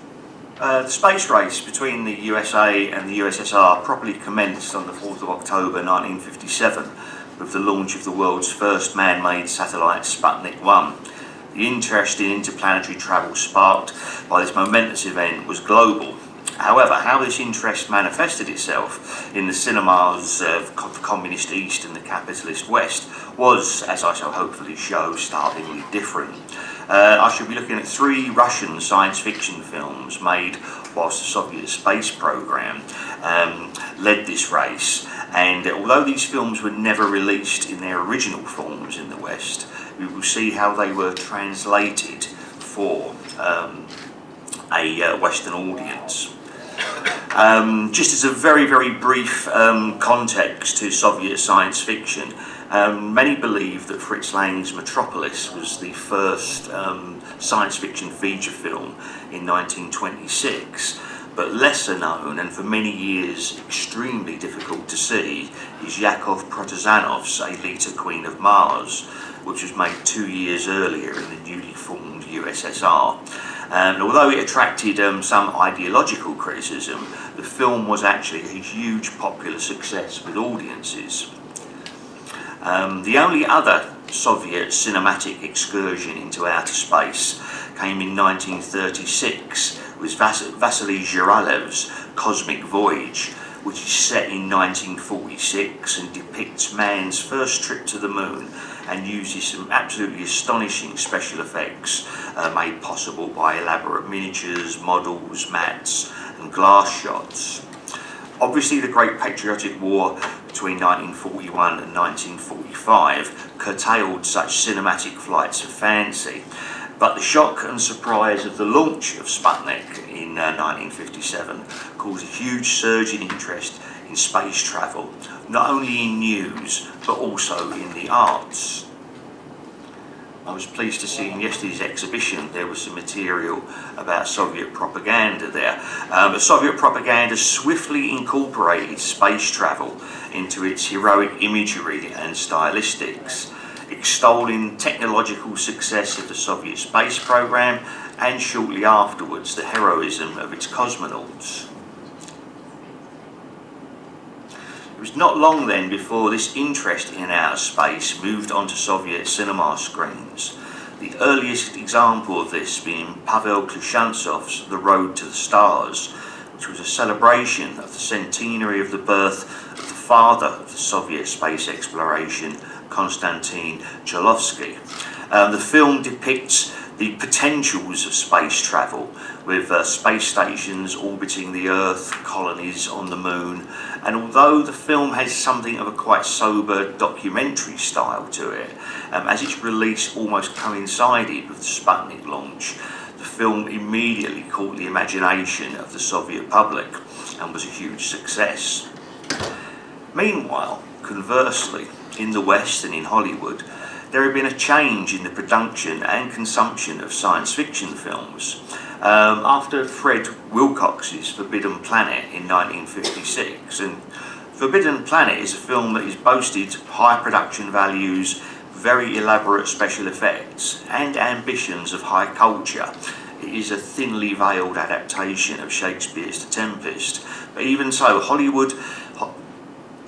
The space race between the USA and the USSR properly commenced on the 4th of October 1957 with the launch of the world's first man-made satellite, Sputnik 1. The interest in interplanetary travel sparked by this momentous event was global. However, how this interest manifested itself in the cinemas of the communist East and the capitalist West was, as I shall hopefully show, startlingly different. I shall be looking at 3 Russian science fiction films made whilst the Soviet space program led this race, and although these films were never released in their original forms in the West, we will see how they were translated for a Western audience. Just as a very, very brief context to Soviet science fiction, many believe that Fritz Lang's Metropolis was the first science fiction feature film in 1926, but lesser known and for many years extremely difficult to see is Yakov Protazanov's Elita Queen of Mars, which was made 2 years earlier in the newly formed USSR. And although it attracted some ideological criticism, the film was actually a huge popular success with audiences. The only other Soviet cinematic excursion into outer space came in 1936 with Vasily Zhiralev's Cosmic Voyage, which is set in 1946 and depicts man's first trip to the moon and uses some absolutely astonishing special effects made possible by elaborate miniatures, models, mats and glass shots. Obviously, the Great Patriotic War between 1941 and 1945 curtailed such cinematic flights of fancy, but the shock and surprise of the launch of Sputnik in 1957 caused a huge surge in interest in space travel, not only in news but also in the arts. I was pleased to see in yesterday's exhibition there was some material about Soviet propaganda there. But Soviet propaganda swiftly incorporated space travel into its heroic imagery and stylistics, extolling technological success of the Soviet space program and shortly afterwards the heroism of its cosmonauts. It was not long then before this interest in outer space moved onto Soviet cinema screens. The earliest example of this being Pavel Klushantsov's The Road to the Stars, which was a celebration of the centenary of the birth of the father of the Soviet space exploration, Konstantin Chulovsky. The film depicts the potentials of space travel, with space stations orbiting the Earth, colonies on the Moon, and although the film has something of a quite sober documentary style to it, as its release almost coincided with the Sputnik launch, the film immediately caught the imagination of the Soviet public and was a huge success. Meanwhile, conversely, in the West and in Hollywood, there had been a change in the production and consumption of science fiction films. After Fred Wilcox's Forbidden Planet in 1956, and Forbidden Planet is a film that is boasted high production values, very elaborate special effects, and ambitions of high culture. It is a thinly veiled adaptation of Shakespeare's The Tempest, but even so, Hollywood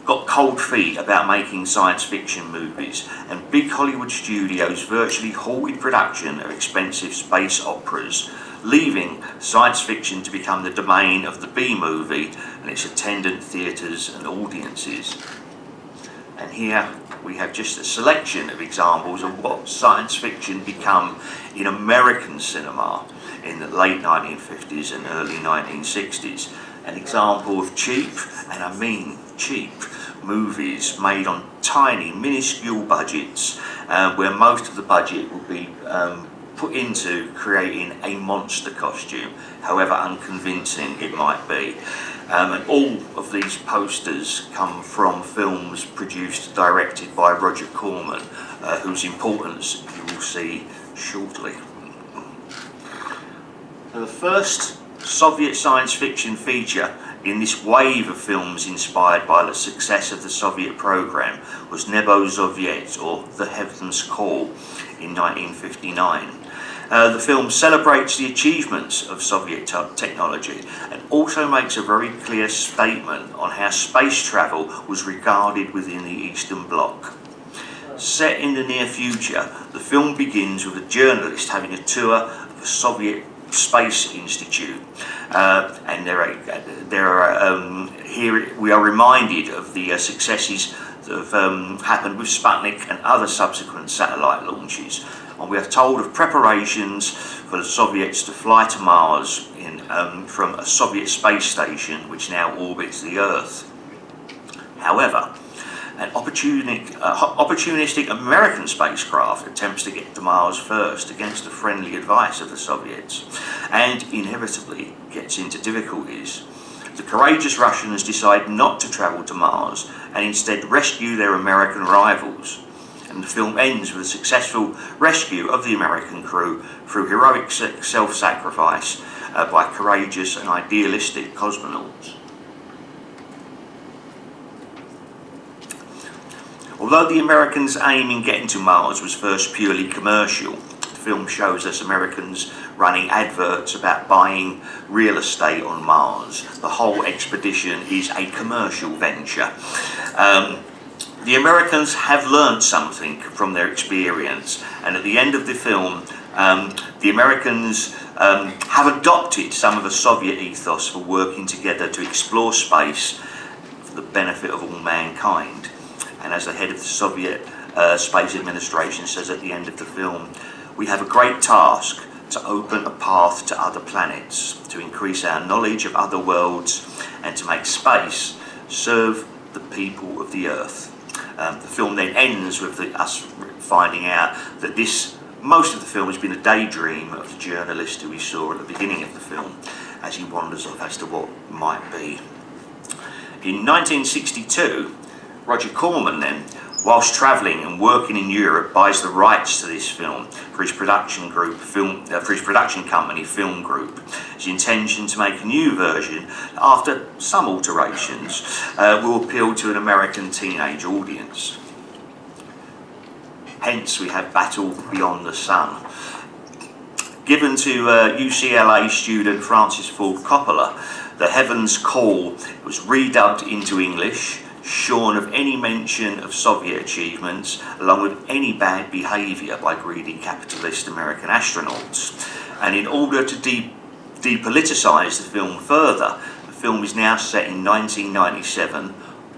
got cold feet about making science fiction movies, and big Hollywood studios virtually halted production of expensive space operas, leaving science fiction to become the domain of the B-movie and its attendant theatres and audiences. And here we have just a selection of examples of what science fiction became in American cinema in the late 1950s and early 1960s. An example of cheap, and I mean cheap, movies made on tiny, minuscule budgets, where most of the budget would be put into creating a monster costume, however unconvincing it might be. And all of these posters come from films produced, directed by Roger Corman, whose importance you will see shortly. Now, the first Soviet science fiction feature in this wave of films inspired by the success of the Soviet program was Nebo Soviet, or The Heaven's Call, in 1959. The film celebrates the achievements of Soviet technology and also makes a very clear statement on how space travel was regarded within the Eastern Bloc. Set in the near future, the film begins with a journalist having a tour of the Soviet Space Institute, and here we are reminded of the successes that have happened with Sputnik and other subsequent satellite launches. And we are told of preparations for the Soviets to fly to Mars from a Soviet space station which now orbits the Earth. However, an opportunistic American spacecraft attempts to get to Mars first against the friendly advice of the Soviets, and inevitably gets into difficulties. The courageous Russians decide not to travel to Mars and instead rescue their American rivals. And the film ends with a successful rescue of the American crew through heroic self-sacrifice by courageous and idealistic cosmonauts. Although the Americans' aim in getting to Mars was first purely commercial, the film shows us Americans running adverts about buying real estate on Mars. The whole expedition is a commercial venture. The Americans have learned something from their experience, and at the end of the film, the Americans have adopted some of the Soviet ethos for working together to explore space for the benefit of all mankind. And as the head of the Soviet Space Administration says at the end of the film, we have a great task to open a path to other planets, to increase our knowledge of other worlds, and to make space serve the people of the Earth. The film then ends with us finding out that most of the film has been a daydream of the journalist who we saw at the beginning of the film, as he wanders off as to what might be. In 1962, Roger Corman then, whilst travelling and working in Europe, buys the rights to this film for his production company, Film Group. His intention to make a new version, after some alterations, will appeal to an American teenage audience. Hence, we have Battle Beyond the Sun. Given to UCLA student Francis Ford Coppola, The Heaven's Call was redubbed into English, shorn of any mention of Soviet achievements, along with any bad behaviour by greedy capitalist American astronauts. And in order to depoliticise the film further, the film is now set in 1997,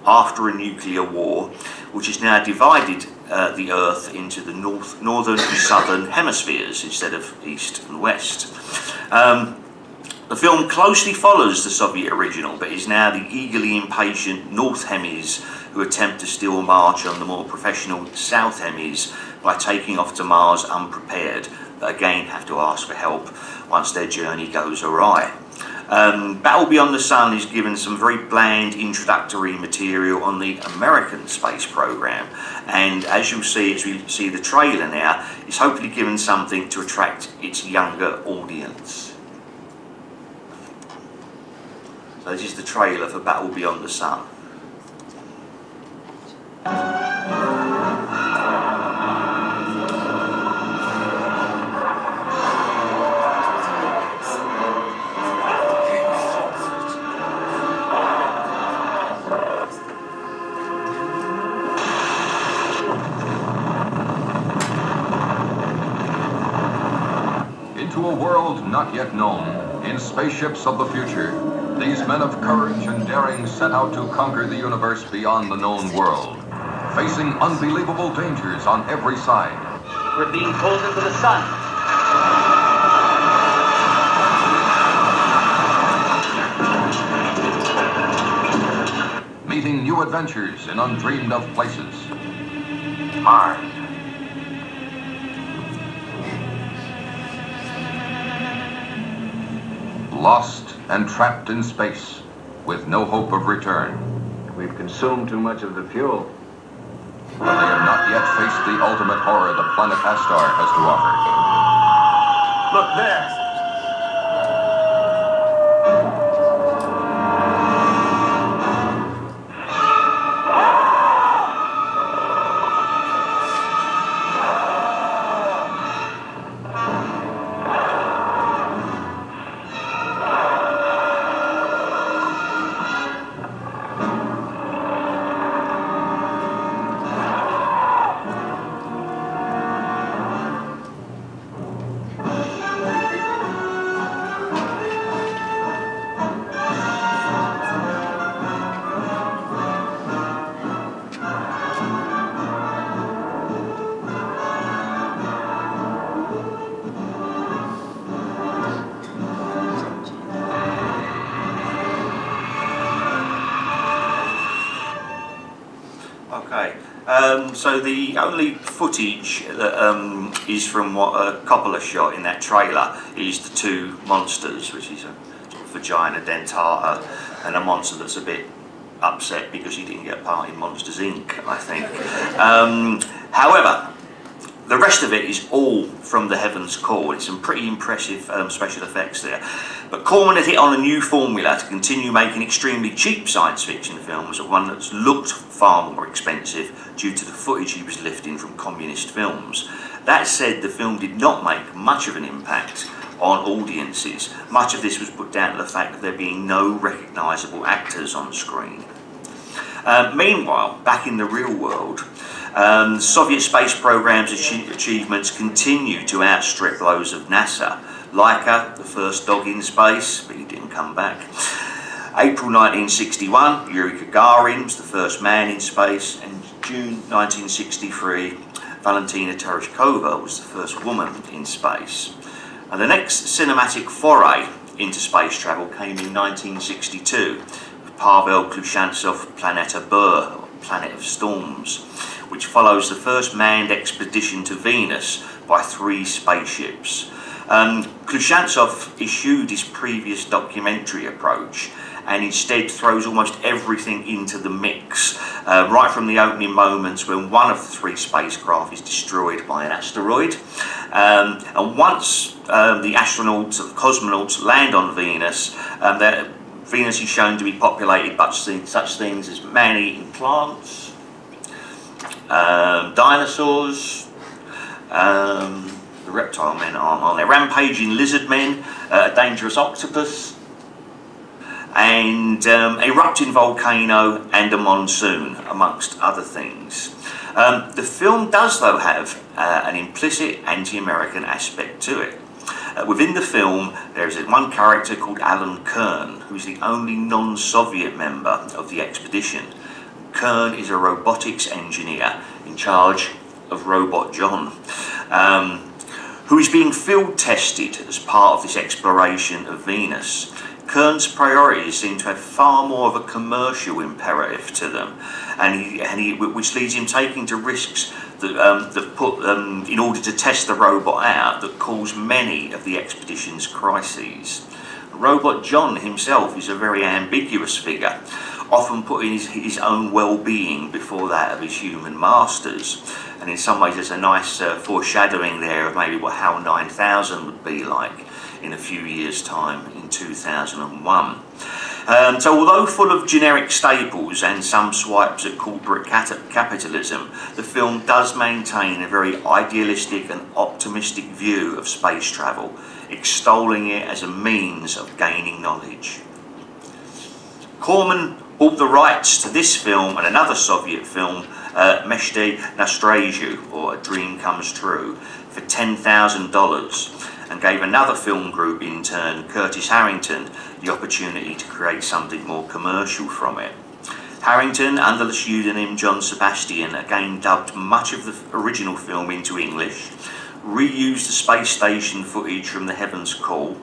after a nuclear war, which has now divided the Earth into the northern and southern hemispheres instead of east and west. The film closely follows the Soviet original, but is now the eagerly impatient North Hemis who attempt to steal March on the more professional South Hemis by taking off to Mars unprepared, but again have to ask for help once their journey goes awry. Battle Beyond the Sun is given some very bland introductory material on the American space program, and as you'll see as we see the trailer now, it's hopefully given something to attract its younger audience. So this is the trailer for Battle Beyond the Sun. Into a world not yet known, in spaceships of the future, these men of courage and daring set out to conquer the universe beyond the known world, facing unbelievable dangers on every side. We're being pulled into the sun. Meeting new adventures in undreamed of places. Mars. Lost and trapped in space. with no hope of return. We've consumed too much of the fuel. But they have not yet faced the ultimate horror the planet Astar has to offer. Look there! So the only footage that is from what Coppola shot in that trailer is the two monsters, which is a sort of vagina dentata and a monster that's a bit upset because he didn't get a part in Monsters Inc., I think. However, the rest of it is all from the Heaven's Call. It's some pretty impressive special effects there. But Corman had hit on a new formula to continue making extremely cheap science fiction films, one that's looked far more expensive due to the footage he was lifting from communist films. That said, the film did not make much of an impact on audiences. Much of this was put down to the fact of there being no recognisable actors on screen. Meanwhile, back in the real world, Soviet space program's achievements continue to outstrip those of NASA. Laika, the first dog in space, but he didn't come back. April 1961, Yuri Gagarin was the first man in space, and June 1963, Valentina Tereshkova was the first woman in space. And the next cinematic foray into space travel came in 1962 with Pavel Klushantsov's Planeta Burr, or Planet of Storms, which follows the first manned expedition to Venus by 3 spaceships. Klushantsov eschewed his previous documentary approach and instead throws almost everything into the mix, right from the opening moments when one of the 3 spacecraft is destroyed by an asteroid. And once the astronauts, the cosmonauts, land on Venus, Venus is shown to be populated by such things as man-eating plants, dinosaurs, the reptile men aren't on there, rampaging lizard men, a dangerous octopus, and erupting volcano and a monsoon, amongst other things. The film does, though, have an implicit anti-American aspect to it. Within the film, there is one character called Alan Kern, who's the only non-Soviet member of the expedition. Kern is a robotics engineer in charge of Robot John, who is being field tested as part of this exploration of Venus. Kern's priorities seem to have far more of a commercial imperative to them, which leads him taking to risks that put in order to test the robot out that cause many of the expedition's crises. Robot John himself is a very ambiguous figure, often putting his own well-being before that of his human masters. And in some ways there's a nice foreshadowing there of maybe what HAL 9000 would be like in a few years' time in 2001. So although full of generic staples and some swipes at corporate capitalism, the film does maintain a very idealistic and optimistic view of space travel, extolling it as a means of gaining knowledge. Corman bought the rights to this film and another Soviet film, Meshte Nastraju, or A Dream Comes True, for $10,000, and gave another film group intern, Curtis Harrington, the opportunity to create something more commercial from it. Harrington, under the pseudonym John Sebastian, again dubbed much of the original film into English, reused the space station footage from The Heaven's Call,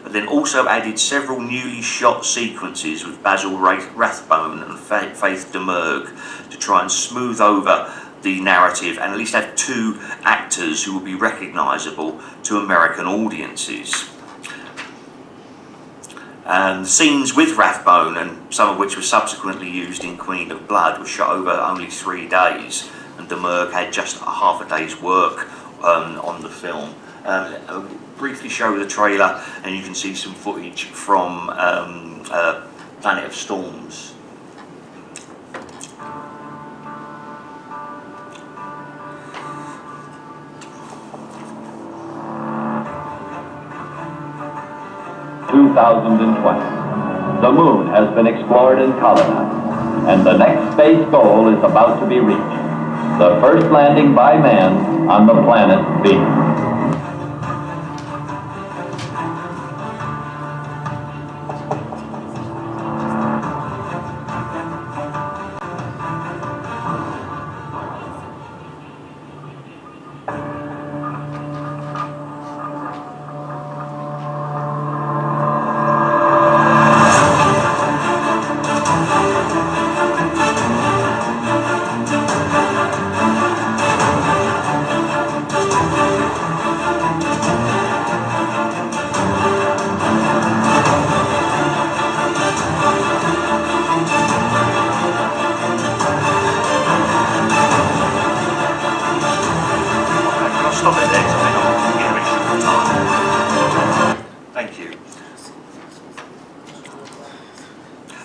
but then also added several newly shot sequences with Basil Rathbone and Faith Demergue to try and smooth over the narrative and at least have 2 actors who will be recognisable to American audiences. Scenes with Rathbone, and some of which were subsequently used in Queen of Blood, were shot over only 3 days, and De Merg had just half a day's work on the film. I'll briefly show the trailer, and you can see some footage from Planet of Storms. The moon has been explored and colonized, and the next space goal is about to be reached. The first landing by man on the planet Venus.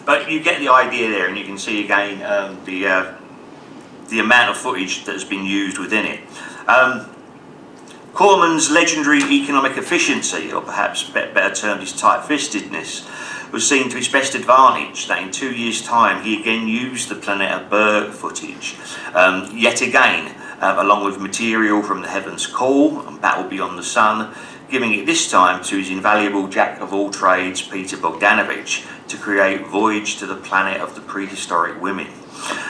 But you get the idea there, and you can see again the amount of footage that has been used within it. Corman's legendary economic efficiency, or perhaps better termed his tight-fistedness, was seen to its best advantage that in 2 years' time he again used the Planeta Berg footage, yet again, along with material from The Heaven's Call and Battle Beyond the Sun, giving it this time to his invaluable jack-of-all-trades Peter Bogdanovich to create Voyage to the Planet of the Prehistoric Women,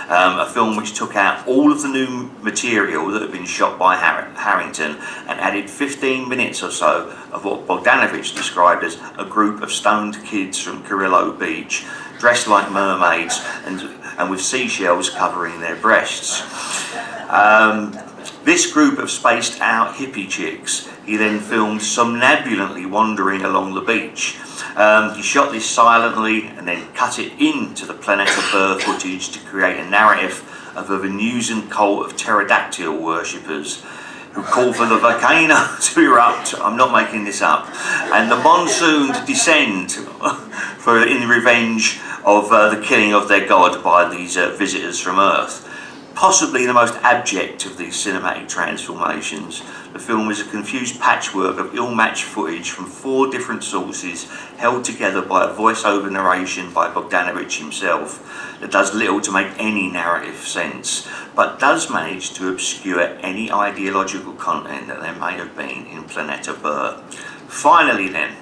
a film which took out all of the new material that had been shot by Harrington and added 15 minutes or so of what Bogdanovich described as a group of stoned kids from Carrillo Beach, dressed like mermaids and with seashells covering their breasts. This group of spaced out hippie chicks he then filmed somnambulantly wandering along the beach. He shot this silently and then cut it into the Planeta Berg footage to create a narrative of a Venusian cult of pterodactyl worshippers who call for the volcano to erupt, I'm not making this up, and the monsoon to descend in revenge of the killing of their god by these visitors from Earth. Possibly the most abject of these cinematic transformations, the film is a confused patchwork of ill-matched footage from 4 different sources held together by a voice-over narration by Bogdanovich himself that does little to make any narrative sense, but does manage to obscure any ideological content that there may have been in Planeta Berg. Finally then,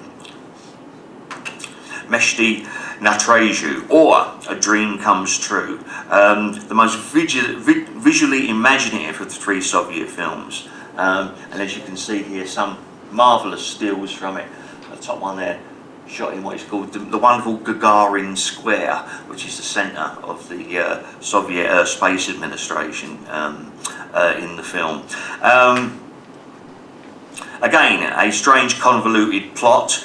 Meshti Natreju, or A Dream Comes True, the most visually imaginative of the 3 Soviet films. And as you can see here, some marvellous stills from it. The top one there, shot in what is called the wonderful Gagarin Square, which is the centre of the Soviet Space Administration in the film. Again, a strange convoluted plot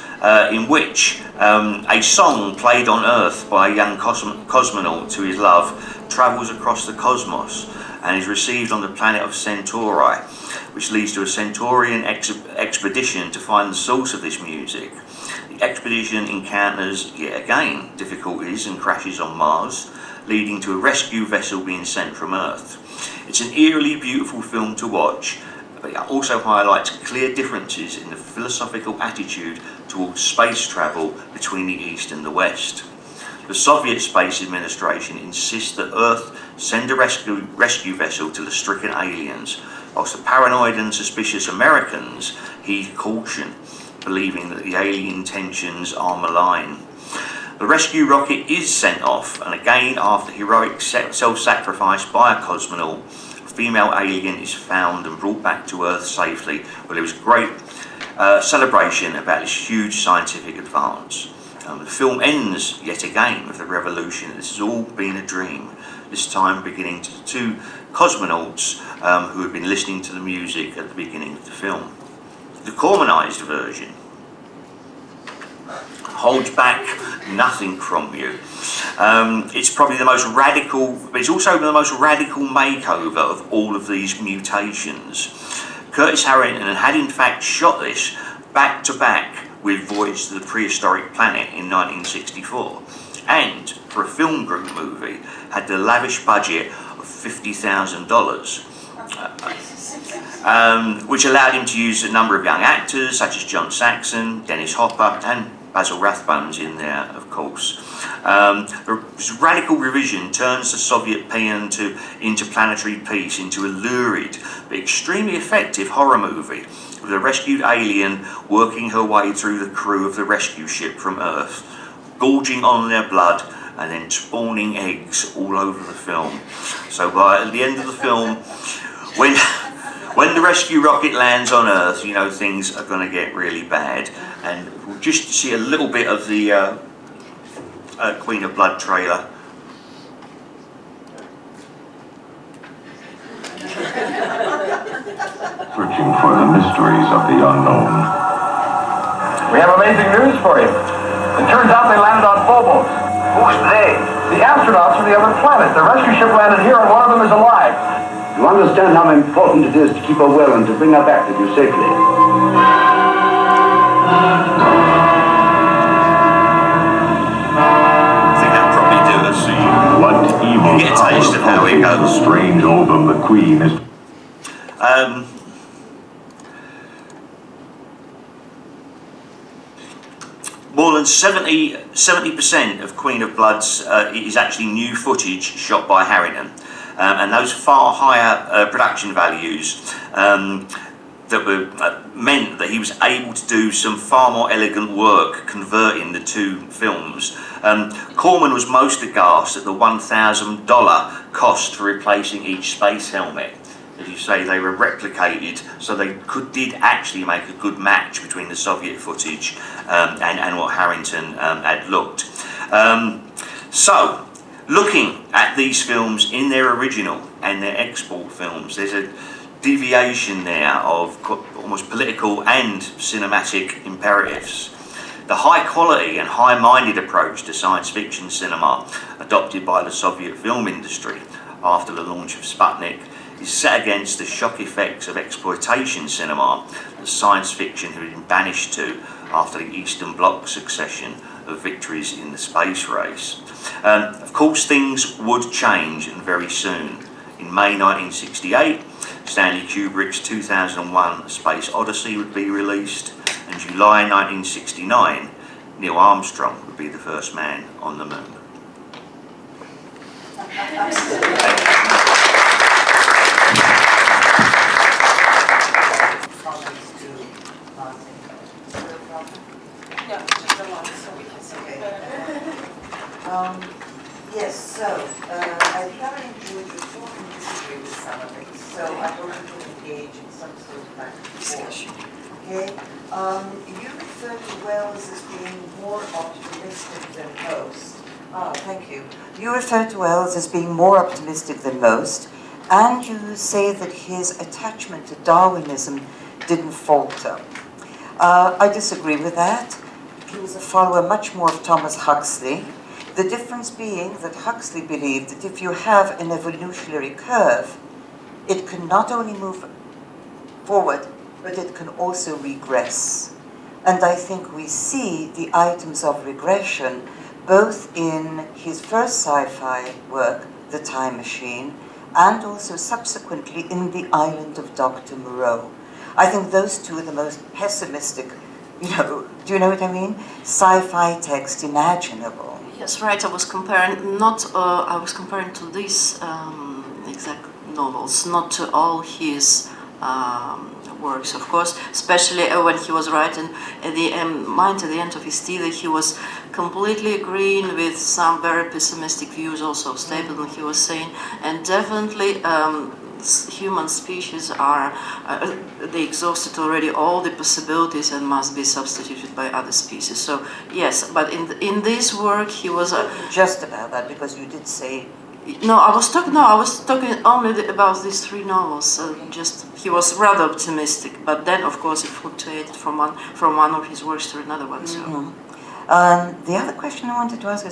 in which a song played on Earth by a young cosmonaut to his love travels across the cosmos and is received on the planet of Centauri, which leads to a Centaurian expedition to find the source of this music. The expedition encounters, yet again, difficulties and crashes on Mars, leading to a rescue vessel being sent from Earth. It's an eerily beautiful film to watch, but it also highlights clear differences in the philosophical attitude towards space travel between the East and the West. The Soviet Space Administration insists that Earth send a rescue vessel to the stricken aliens, whilst the paranoid and suspicious Americans heed caution, believing that the alien intentions are malign. The rescue rocket is sent off, and again, after heroic self-sacrifice by a cosmonaut, a female alien is found and brought back to Earth safely, where there was great celebration about this huge scientific advance. The film ends yet again with the revelation that this has all been a dream, this time beginning to the 2 cosmonauts who had been listening to the music at the beginning of the film. The Cormanized version holds back nothing from you. It's probably the most radical, but it's also the most radical makeover of all of these mutations. Curtis Harrington had in fact shot this back to back with Voyage to the Prehistoric Planet in 1964, and for a film group movie had the lavish budget of $50,000. Which allowed him to use a number of young actors such as John Saxon, Dennis Hopper and Basil Rathbones in there, of course. This radical revision turns the Soviet paean to interplanetary peace into a lurid but extremely effective horror movie with a rescued alien working her way through the crew of the rescue ship from Earth, gorging on their blood and then spawning eggs all over the film. So by the end of the film, when the rescue rocket lands on Earth, you know things are going to get really bad. And we'll just see a little bit of the Queen of Blood trailer. Searching for the mysteries of the unknown. We have amazing news for you. It turns out they landed on Phobos. Who's they? The astronauts from the other planet. The rescue ship landed here and one of them is alive. You understand how important it is to keep her well and to bring her back with you safely. I think that'll probably do us. What evil You get a taste of how it goes. The strange orb of the Queen is... More than 70% of Queen of Blood's is actually new footage shot by Harrington. And those far higher production values that were meant that he was able to do some far more elegant work converting the two films. Corman was most aghast at the $1,000 cost for replacing each space helmet. As you say, they were replicated, so they did actually make a good match between the Soviet footage and what Harrington had looked. So, looking at these films in their original and their export films, there's a deviation there of almost political and cinematic imperatives. The high quality and high-minded approach to science fiction cinema adopted by the Soviet film industry after the launch of Sputnik is set against the shock effects of exploitation cinema that science fiction had been banished to after the Eastern Bloc succession of victories in the space race. Of course, things would change, and very soon. In May 1968, Stanley Kubrick's 2001 Space Odyssey would be released, and July 1969, Neil Armstrong would be the first man on the moon. Yes, so I thoroughly enjoyed your talk and disagree with some of it, so I hope we can engage in some sort of back and forth. Okay, you refer to Wells as being more optimistic than most. Thank you. You refer to Wells as being more optimistic than most, and you say that his attachment to Darwinism didn't falter. I disagree with that. He was a follower much more of Thomas Huxley. The difference being that Huxley believed that if you have an evolutionary curve, it can not only move forward, but it can also regress. And I think we see the items of regression both in his first sci-fi work, The Time Machine, and also subsequently in The Island of Dr. Moreau. I think those two are the most pessimistic, do you know what I mean? Sci-fi text imaginable. Yes, right. I was comparing to these exact novels, not to all his works, of course. Especially when he was writing at the end of his theater, he was completely agreeing with some very pessimistic views also of Stapleton. He was saying, and definitely human species they exhausted already all the possibilities and must be substituted by other species. So yes, but in this work he was just about that, because you did say. No, I was talking only about these three novels. He was rather optimistic, but then of course it fluctuated from one of his works to another one. So. The other question I wanted to ask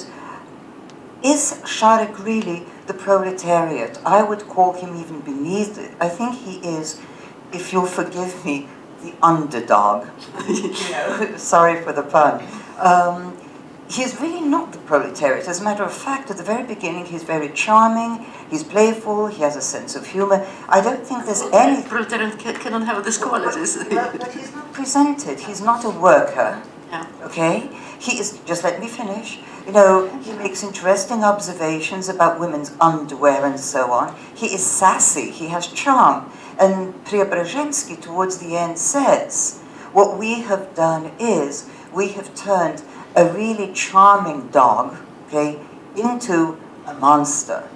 is Sharik really the proletariat? I would call him even beneath it. I think he is, if you'll forgive me, the underdog. Sorry for the pun. He's really not the proletariat. As a matter of fact, at the very beginning, he's very charming, he's playful, he has a sense of humor. I don't think there's any... Proletariat cannot have these qualities. But he's not presented. He's not a worker. Yeah. Okay? He is, just let me finish. You know, he makes interesting observations about women's underwear and so on. He is sassy, he has charm. And Preobrazhensky, towards the end, says, what we have done is, we have turned a really charming dog, okay, into a monster.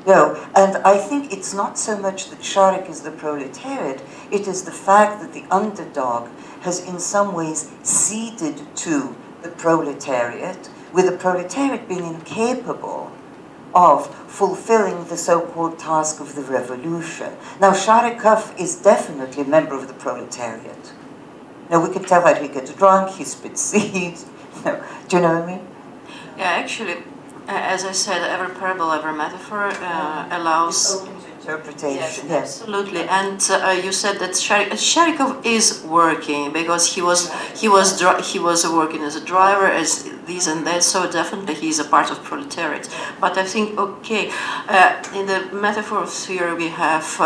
You know, and I think it's not so much that Sharik is the proletariat, it is the fact that the underdog has in some ways ceded to the proletariat, with the proletariat being incapable of fulfilling the so-called task of the revolution. Now, Sharikov is definitely a member of the proletariat. Now, we can tell that he gets drunk, he spits seeds. Do you know what I mean? Yeah, actually, as I said, every parable, every metaphor allows interpretation. Yes, absolutely. And you said that Sharikov is working because he was working as a driver, as this and that. So definitely he's a part of proletariat. But I think in the metaphor theory we have.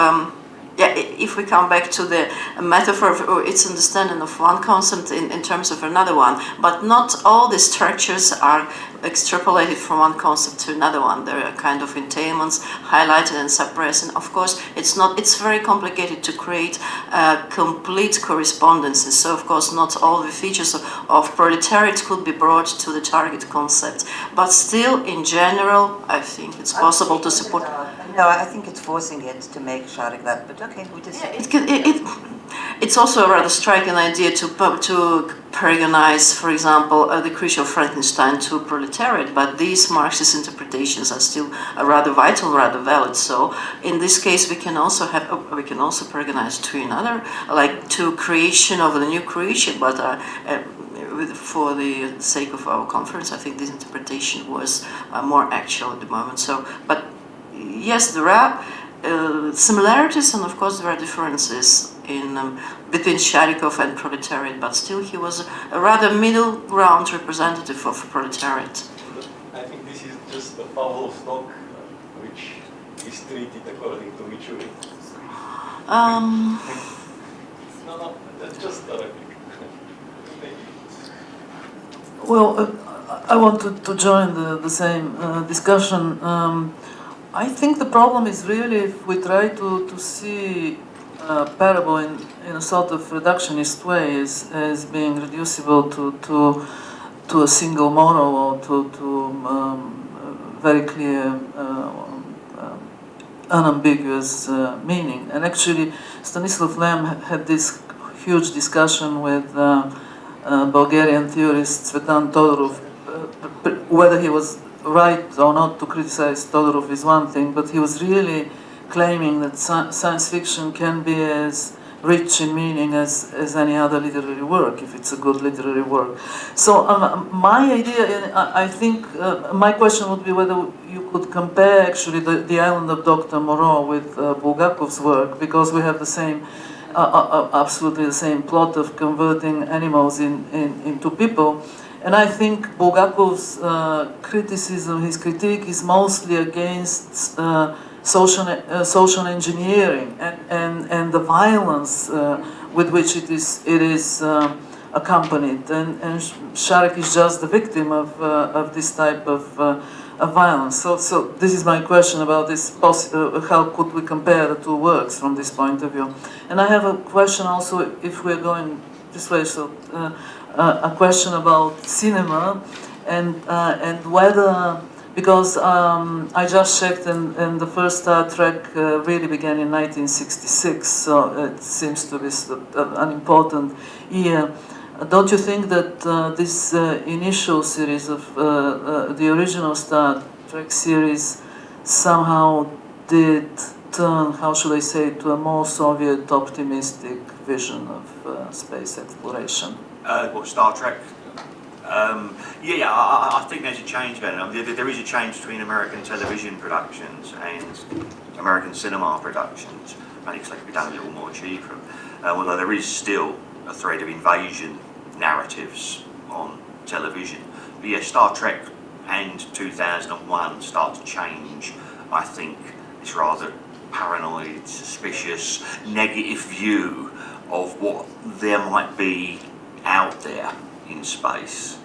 If we come back to the metaphor of its understanding of one concept in terms of another one, but not all the structures are extrapolated from one concept to another one. There are kind of entailments highlighted and suppressed, and of course it's very complicated to create complete correspondences. So of course not all the features of proletariat could be brought to the target concept, but still in general I think it's possible to support. No, I think it's forcing it to make Sharik that, but okay, we just... It's also a rather striking idea to paragonize, for example, the creature of Frankenstein to proletariat, but these Marxist interpretations are still rather vital, rather valid. So in this case, we can also paragonize to another, like to creation of the new creation, but for the sake of our conference, I think this interpretation was more actual at the moment. So, but yes, there are similarities, and of course there are differences between Sharikov and proletariat, but still he was a rather middle ground representative of proletariat. I think this is just a Pavlov's dog, which is treated according to maturity. No, that's just a replica. Well, I wanted to join the same discussion. I think the problem is really if we try to see parable in a sort of reductionist way as being reducible to a single moral or to very clear unambiguous meaning. And actually Stanislav Lem had this huge discussion with Bulgarian theorist Tsvetan Todorov, whether he was right or not to criticize Todorov is one thing, but he was really claiming that science fiction can be as rich in meaning as any other literary work, if it's a good literary work. So my idea, I think, my question would be whether you could compare actually the Island of Dr. Moreau with Bulgakov's work, because we have the same, absolutely the same plot of converting animals into people. And I think Bulgakov's criticism, his critique, is mostly against social engineering and the violence with which it is accompanied. And Sharik is just the victim of this type of violence. So this is my question about this. How could we compare the two works from this point of view? And I have a question also, if we're going this way. So. A question about cinema and whether, because I just checked and the first Star Trek really began in 1966, so it seems to be an important year. Don't you think that this initial series of the original Star Trek series somehow did turn, how should I say, to a more Soviet optimistic vision of space exploration? What, Star Trek? I think there's a change going on. There is a change between American television productions and American cinema productions. Maybe because they could be done a little more cheaper. Although there is still a thread of invasion narratives on television. But yeah, Star Trek and 2001 start to change, I think, this rather paranoid, suspicious, negative view of what there might be out there in space,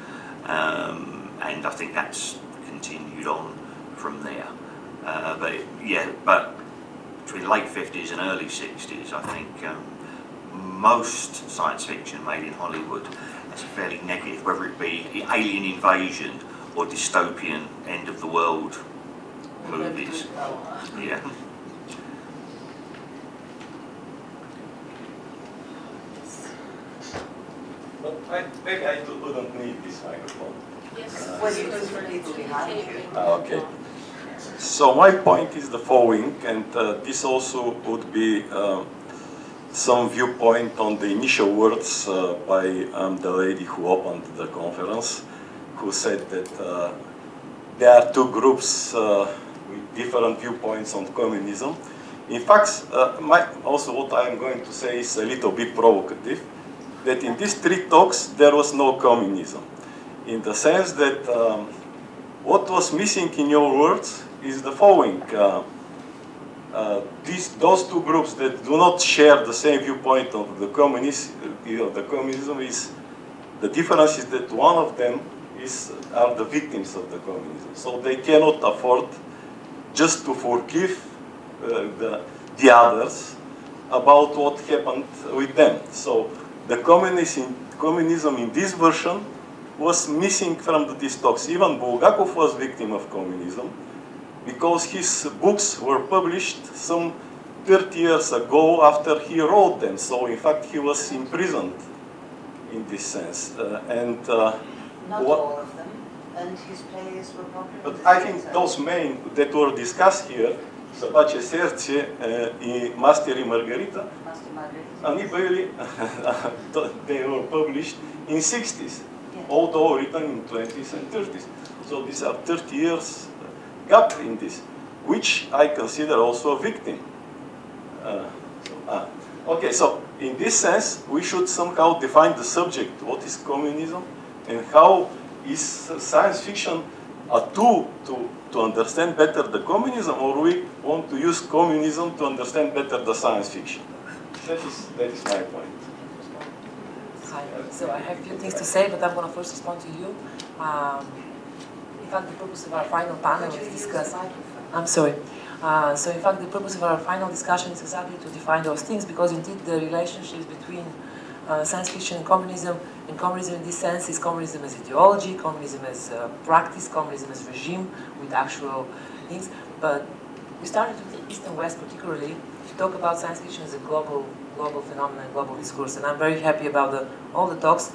and I think that's continued on from there. But between late 50s and early 60s, I think most science fiction made in Hollywood is fairly negative, whether it be alien invasion or dystopian end of the world movies. Yeah. But maybe I wouldn't need this microphone. Yes. Well, you can for people behind you. Okay. So my point is the following, and this also would be some viewpoint on the initial words by the lady who opened the conference, who said that there are two groups with different viewpoints on communism. In fact, also what I am going to say is a little bit provocative, that in these three talks there was no communism, in the sense that what was missing in your words is the following. Those two groups that do not share the same viewpoint of the communism is, the difference is that one of them are the victims of the communism. So they cannot afford just to forgive the others about what happened with them. So the communism in this version was missing from these talks. Even Bulgakov was victim of communism, because his books were published some 30 years ago after he wrote them. So in fact he was imprisoned in this sense. Not all of them, and his plays were popular. But I think those main that were discussed here, Собачье сердце и Master and Margarita, они были, they were published in 60s, although written in 20s and 30s. So these are 30 years gap in this, which I consider also a victim. Okay, so in this sense, we should somehow define the subject, what is communism, and how is science fiction a tool to understand better the communism, or we want to use communism to understand better the science fiction. That is my point. Hi. So I have a few things to say, but I'm going to first respond to you. In fact, the purpose of our final panel is discuss. I'm sorry. So in fact, the purpose of our final discussion is exactly to define those things, because indeed the relationships between science fiction and communism in this sense is communism as ideology, communism as practice, communism as regime with actual things. But we started with the East and West particularly to talk about science fiction as a global phenomenon, global discourse, and I'm very happy about all the talks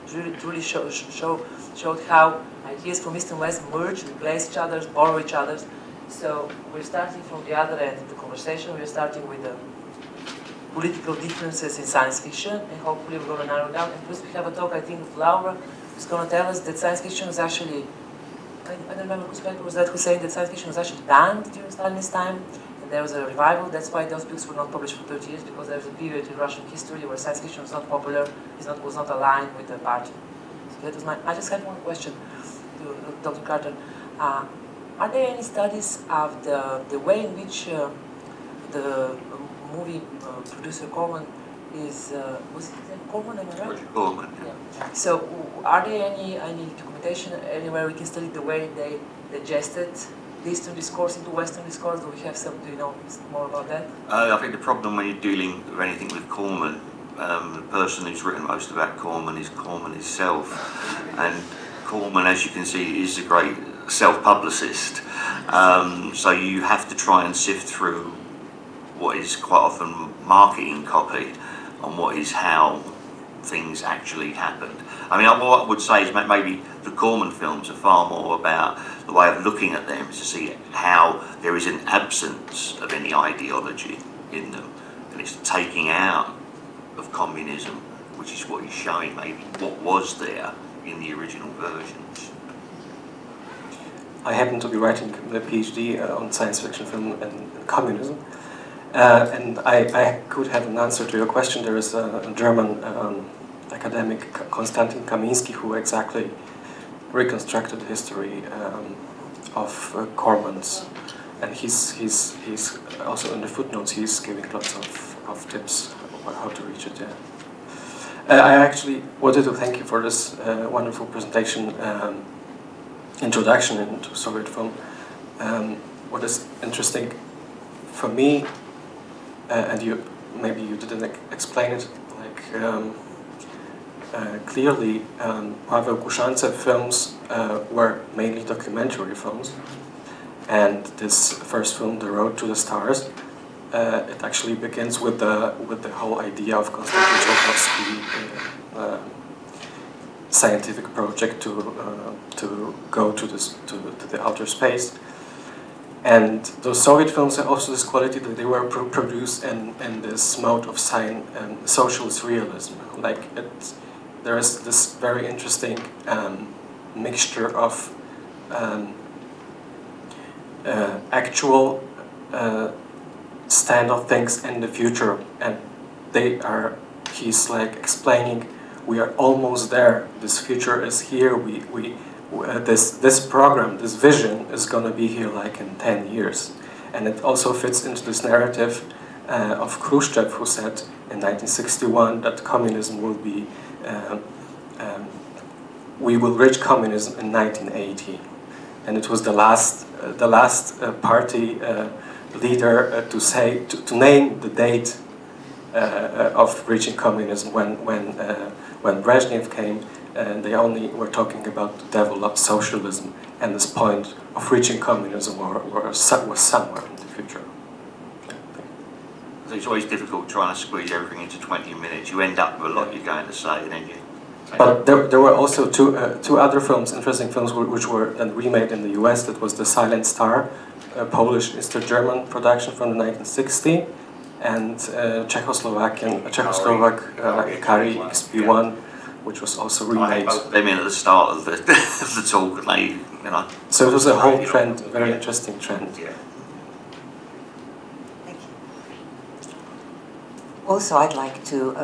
truly showed how ideas from East and West merge, replace each other, borrow each other. So we're starting from the other end of the conversation. We're starting with the political differences in science fiction, and hopefully we're going to narrow down. And plus we have a talk, I think, with Laura, who's going to tell us that science fiction was actually, I don't remember whose paper was that, who's saying that science fiction was actually banned during Stalin's time, and there was a revival. That's why those books were not published for 30 years, because there was a period in Russian history where science fiction was not popular, was not aligned with the party. So that was I just had one question to Dr. Carter. Are there any studies of the way in which the movie producer Corman is, was it Corman, am I right? Corman, yeah. So are there any documentation anywhere we can study the way they digested the Eastern discourse into Western discourse? Do we have some, do you know more about that? I think the problem when you're dealing with anything with Corman, the person who's written most about Corman is Corman himself. And Corman, as you can see, is a great self-publicist. So you have to try and sift through what is quite often marketing copy on what is how things actually happened. I mean, what I would say is maybe the Corman films are far more about the way of looking at them, is to see how there is an absence of any ideology in them, and it's taking out of communism, which is what he's showing maybe what was there in the original versions. I happen to be writing a PhD on science fiction film and communism, and I could have an answer to your question. There is a German academic, Konstantin Kamiński, who exactly reconstructed the history of Cormans, and he's also in the footnotes. He's giving lots of tips about how to reach it. Yeah. I actually wanted to thank you for this wonderful presentation. Introduction into Soviet film. What is interesting for me, and maybe you didn't explain it like clearly, Pavel Kushantsev films were mainly documentary films, and this first film, The Road to the Stars, it actually begins with the whole idea of Konstantin Tsiolkovsky scientific project to go to the outer space. And those Soviet films have also this quality that they were produced in this mode of socialist realism. Like there is this very interesting mixture of actual stand of things in the future, and he's like explaining, we are almost there. This future is here. This program, this vision is going to be here like in 10 years. And it also fits into this narrative of Khrushchev, who said in 1961 that communism will be, we will reach communism in 1980. And it was the last party leader to name the date of reaching communism. When Brezhnev came, they only were talking about to develop socialism, and this point of reaching communism was somewhere in the future. It's always difficult trying to squeeze everything into 20 minutes. You end up with a lot you're going to say, and then you... But there were also two other films, interesting films, which were then remade in the US. That was The Silent Star, a Polish Easter-German production from the 1960s, and Czechoslovak Kari XP1, which was also remade. They mean at the start of the talk, and So it was a whole trend, a very interesting trend. Yeah. Thank you. Also, I'd like to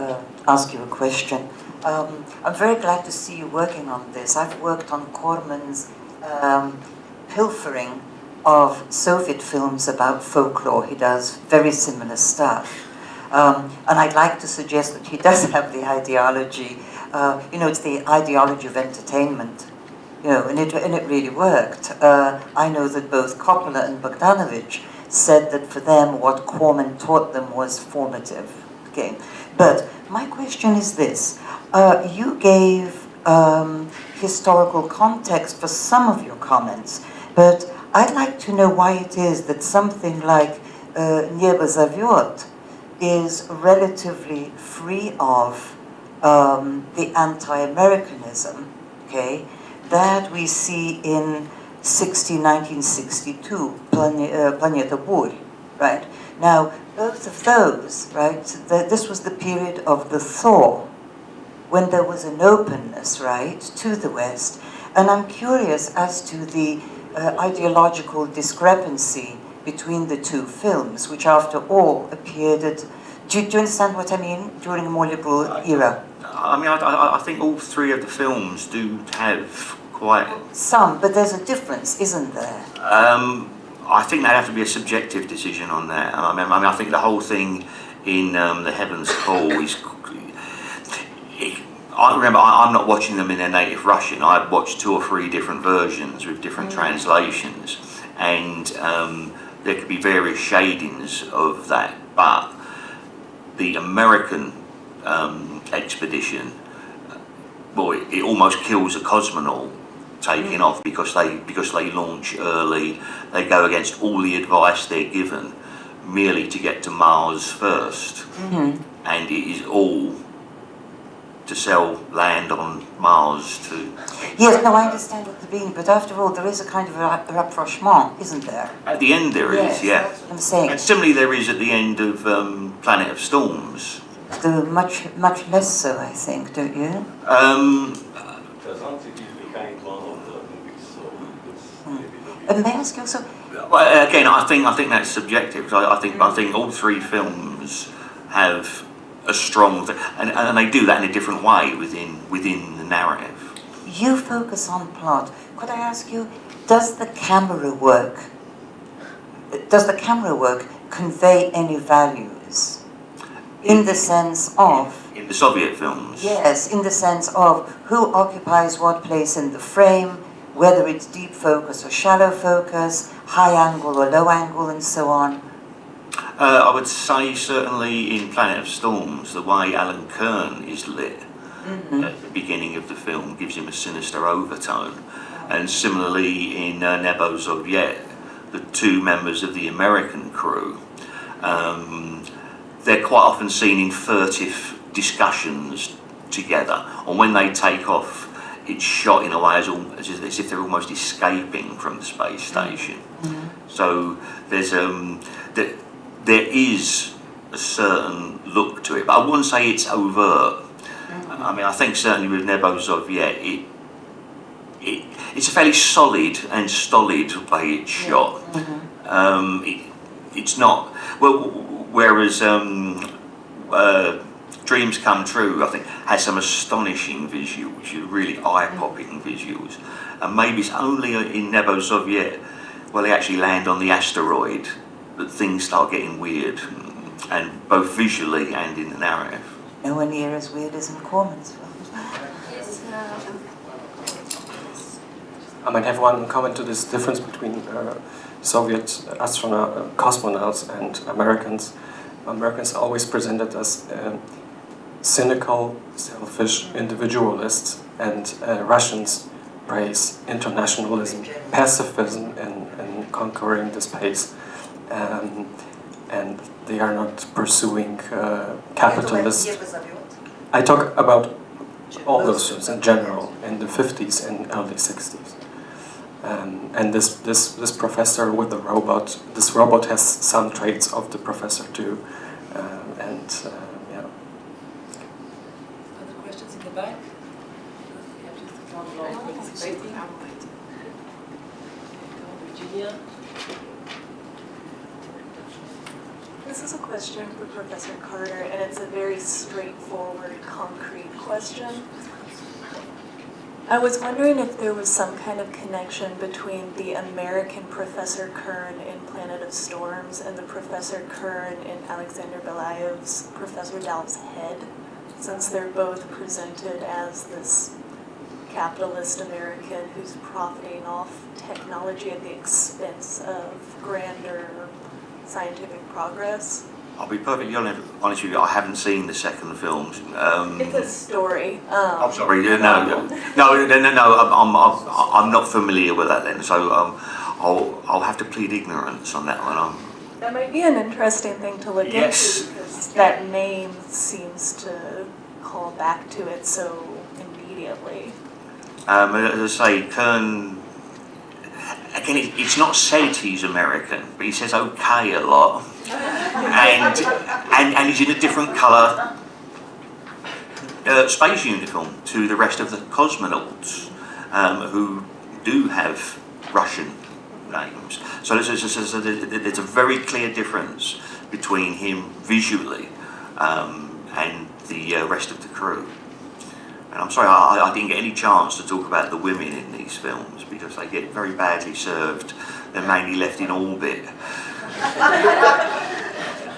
ask you a question. I'm very glad to see you working on this. I've worked on Corman's pilfering of Soviet films about folklore. He does very similar stuff. And I'd like to suggest that he does have the ideology. It's the ideology of entertainment. And it really worked. I know that both Coppola and Bogdanovich said that for them, what Corman taught them was formative. Okay, but my question is this: you gave historical context for some of your comments, but I'd like to know why it is that something like Niebo Zaviot is relatively free of the anti-Americanism, okay, that we see in 1962, Planeta Bur, right? Now, both of those, right, this was the period of the thaw, when there was an openness, right, to the West. And I'm curious as to the ideological discrepancy between the two films, which after all appeared at, do you understand what I mean, during a more liberal era? I mean, I think all three of the films do have quite... Some, but there's a difference, isn't there? I think that'd have to be a subjective decision on that. I mean, I think the whole thing in The Heaven's Call is... I remember I'm not watching them in their native Russian. I've watched 2 or 3 different versions with different translations, and there could be various shadings of that. But the American expedition, boy, it almost kills a cosmonaut taking off because they launch early. They go against all the advice they're given, merely to get to Mars first, and it is all to sell land on Mars to... Yes, no, I understand what they're being, but after all, there is a kind of a rapprochement, isn't there? At the end there is, yeah. That's what I'm saying. And similarly there is at the end of Planet of Storms. Much less so, I think, don't you? country is behind one of the movies, so it's maybe May I ask you also? Well, again, I think that's subjective. Because I think all three films have a strong, and they do that in a different way within the narrative. You focus on plot. Could I ask you, does the camera work convey any values in the sense of? In the Soviet films? Yes, in the sense of who occupies what place in the frame, whether it's deep focus or shallow focus, high angle or low angle, and so on. I would say certainly in Planet of Storms, the way Alan Kern is lit at the beginning of the film gives him a sinister overtone. And similarly in Nebo Soviet, the two members of the American crew, they're quite often seen in furtive discussions together. And when they take off, it's shot in a way as if they're almost escaping from the space station. So there is a certain look to it, but I wouldn't say it's overt. I mean, I think certainly with Nebo Soviet, it's a fairly solid and stolid way it's shot. It's not, well, whereas Dreams Come True, I think, has some astonishing visuals, really eye-popping visuals. And maybe it's only in Nebo Soviet where they actually land on the asteroid that things start getting weird, and both visually and in the narrative. Nowhere near as weird as in Corman's films. I might have one comment to this difference between Soviet cosmonauts and Americans. Americans are always presented as cynical, selfish individualists, and Russians praise internationalism, pacifism in conquering the space, and they are not pursuing capitalist. I talk about all those films in general in the 50s and early 60s. And this professor with the robot, this robot has some traits of the professor too, yeah. Other questions in the back? Virginia? This is a question for Professor Carter, and it's a very straightforward, concrete question. I was wondering if there was some kind of connection between the American Professor Kern in Planet of Storms and the Professor Kern in Alexander Belayev's Professor Dal's Head, since they're both presented as this capitalist American who's profiting off technology at the expense of grander scientific progress. I'll be perfectly honest with you, I haven't seen the second film. It's a story. I'm sorry, no, I'm not familiar with that then, so I'll have to plead ignorance on that one. That might be an interesting thing to look into, because that name seems to call back to it so immediately. As I say, Kern, again, it's not said he's American, but he says okay a lot. And he's in a different colour space uniform to the rest of the cosmonauts, who do have Russian names. So there's a very clear difference between him visually and the rest of the crew. And I'm sorry, I didn't get any chance to talk about the women in these films because they get very badly served. They're mainly left in orbit,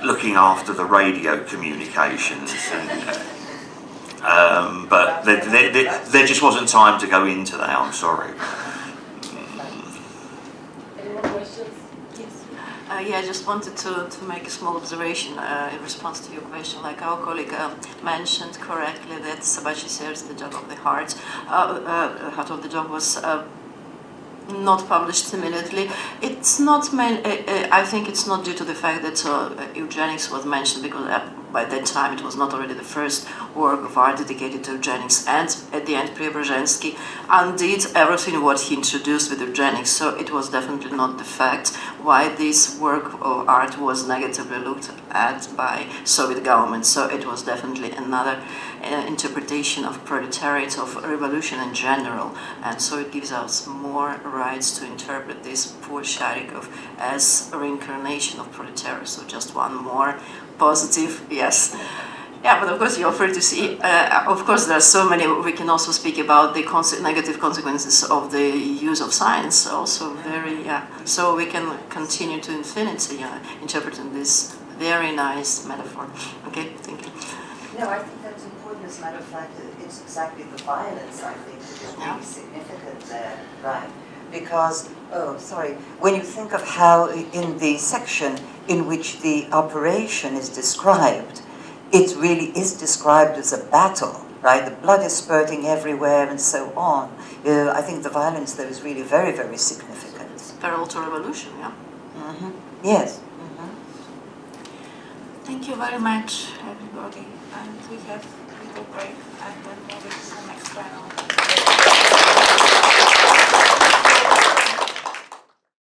looking after the radio communications. But there just wasn't time to go into that, I'm sorry. Any more questions? Yes. Yeah, I just wanted to make a small observation in response to your question. Like our colleague mentioned correctly that Sabachi Ser's The Job of the Heart, Heart of the Job was not published immediately. It's not I think it's not due to the fact that eugenics was mentioned, because by that time it was not already the first work of art dedicated to eugenics, and at the end Preobrazhensky undid everything what he introduced with eugenics, so it was definitely not the fact why this work of art was negatively looked at by Soviet government. So it was definitely another interpretation of proletariat, of revolution in general, and so it gives us more rights to interpret this Bolshevik as a reincarnation of proletariat. So just one more positive, yes. Yeah, but of course you're free to see. Of course, there are so many. We can also speak about the negative consequences of the use of science. Also, very So we can continue to infinity interpreting this very nice metaphor. Okay, thank you. No, I think that's important. As a matter of fact, it's exactly the violence, I think, that is really significant there. Right. Because, when you think of how in the section in which the operation is described, it really is described as a battle, right? The blood is spurting everywhere and so on. I think the violence there is really very, very significant. Parallel to revolution, yeah. Mm-hmm. Yes. Thank you very much, everybody. And we have a little break and then move to the next panel.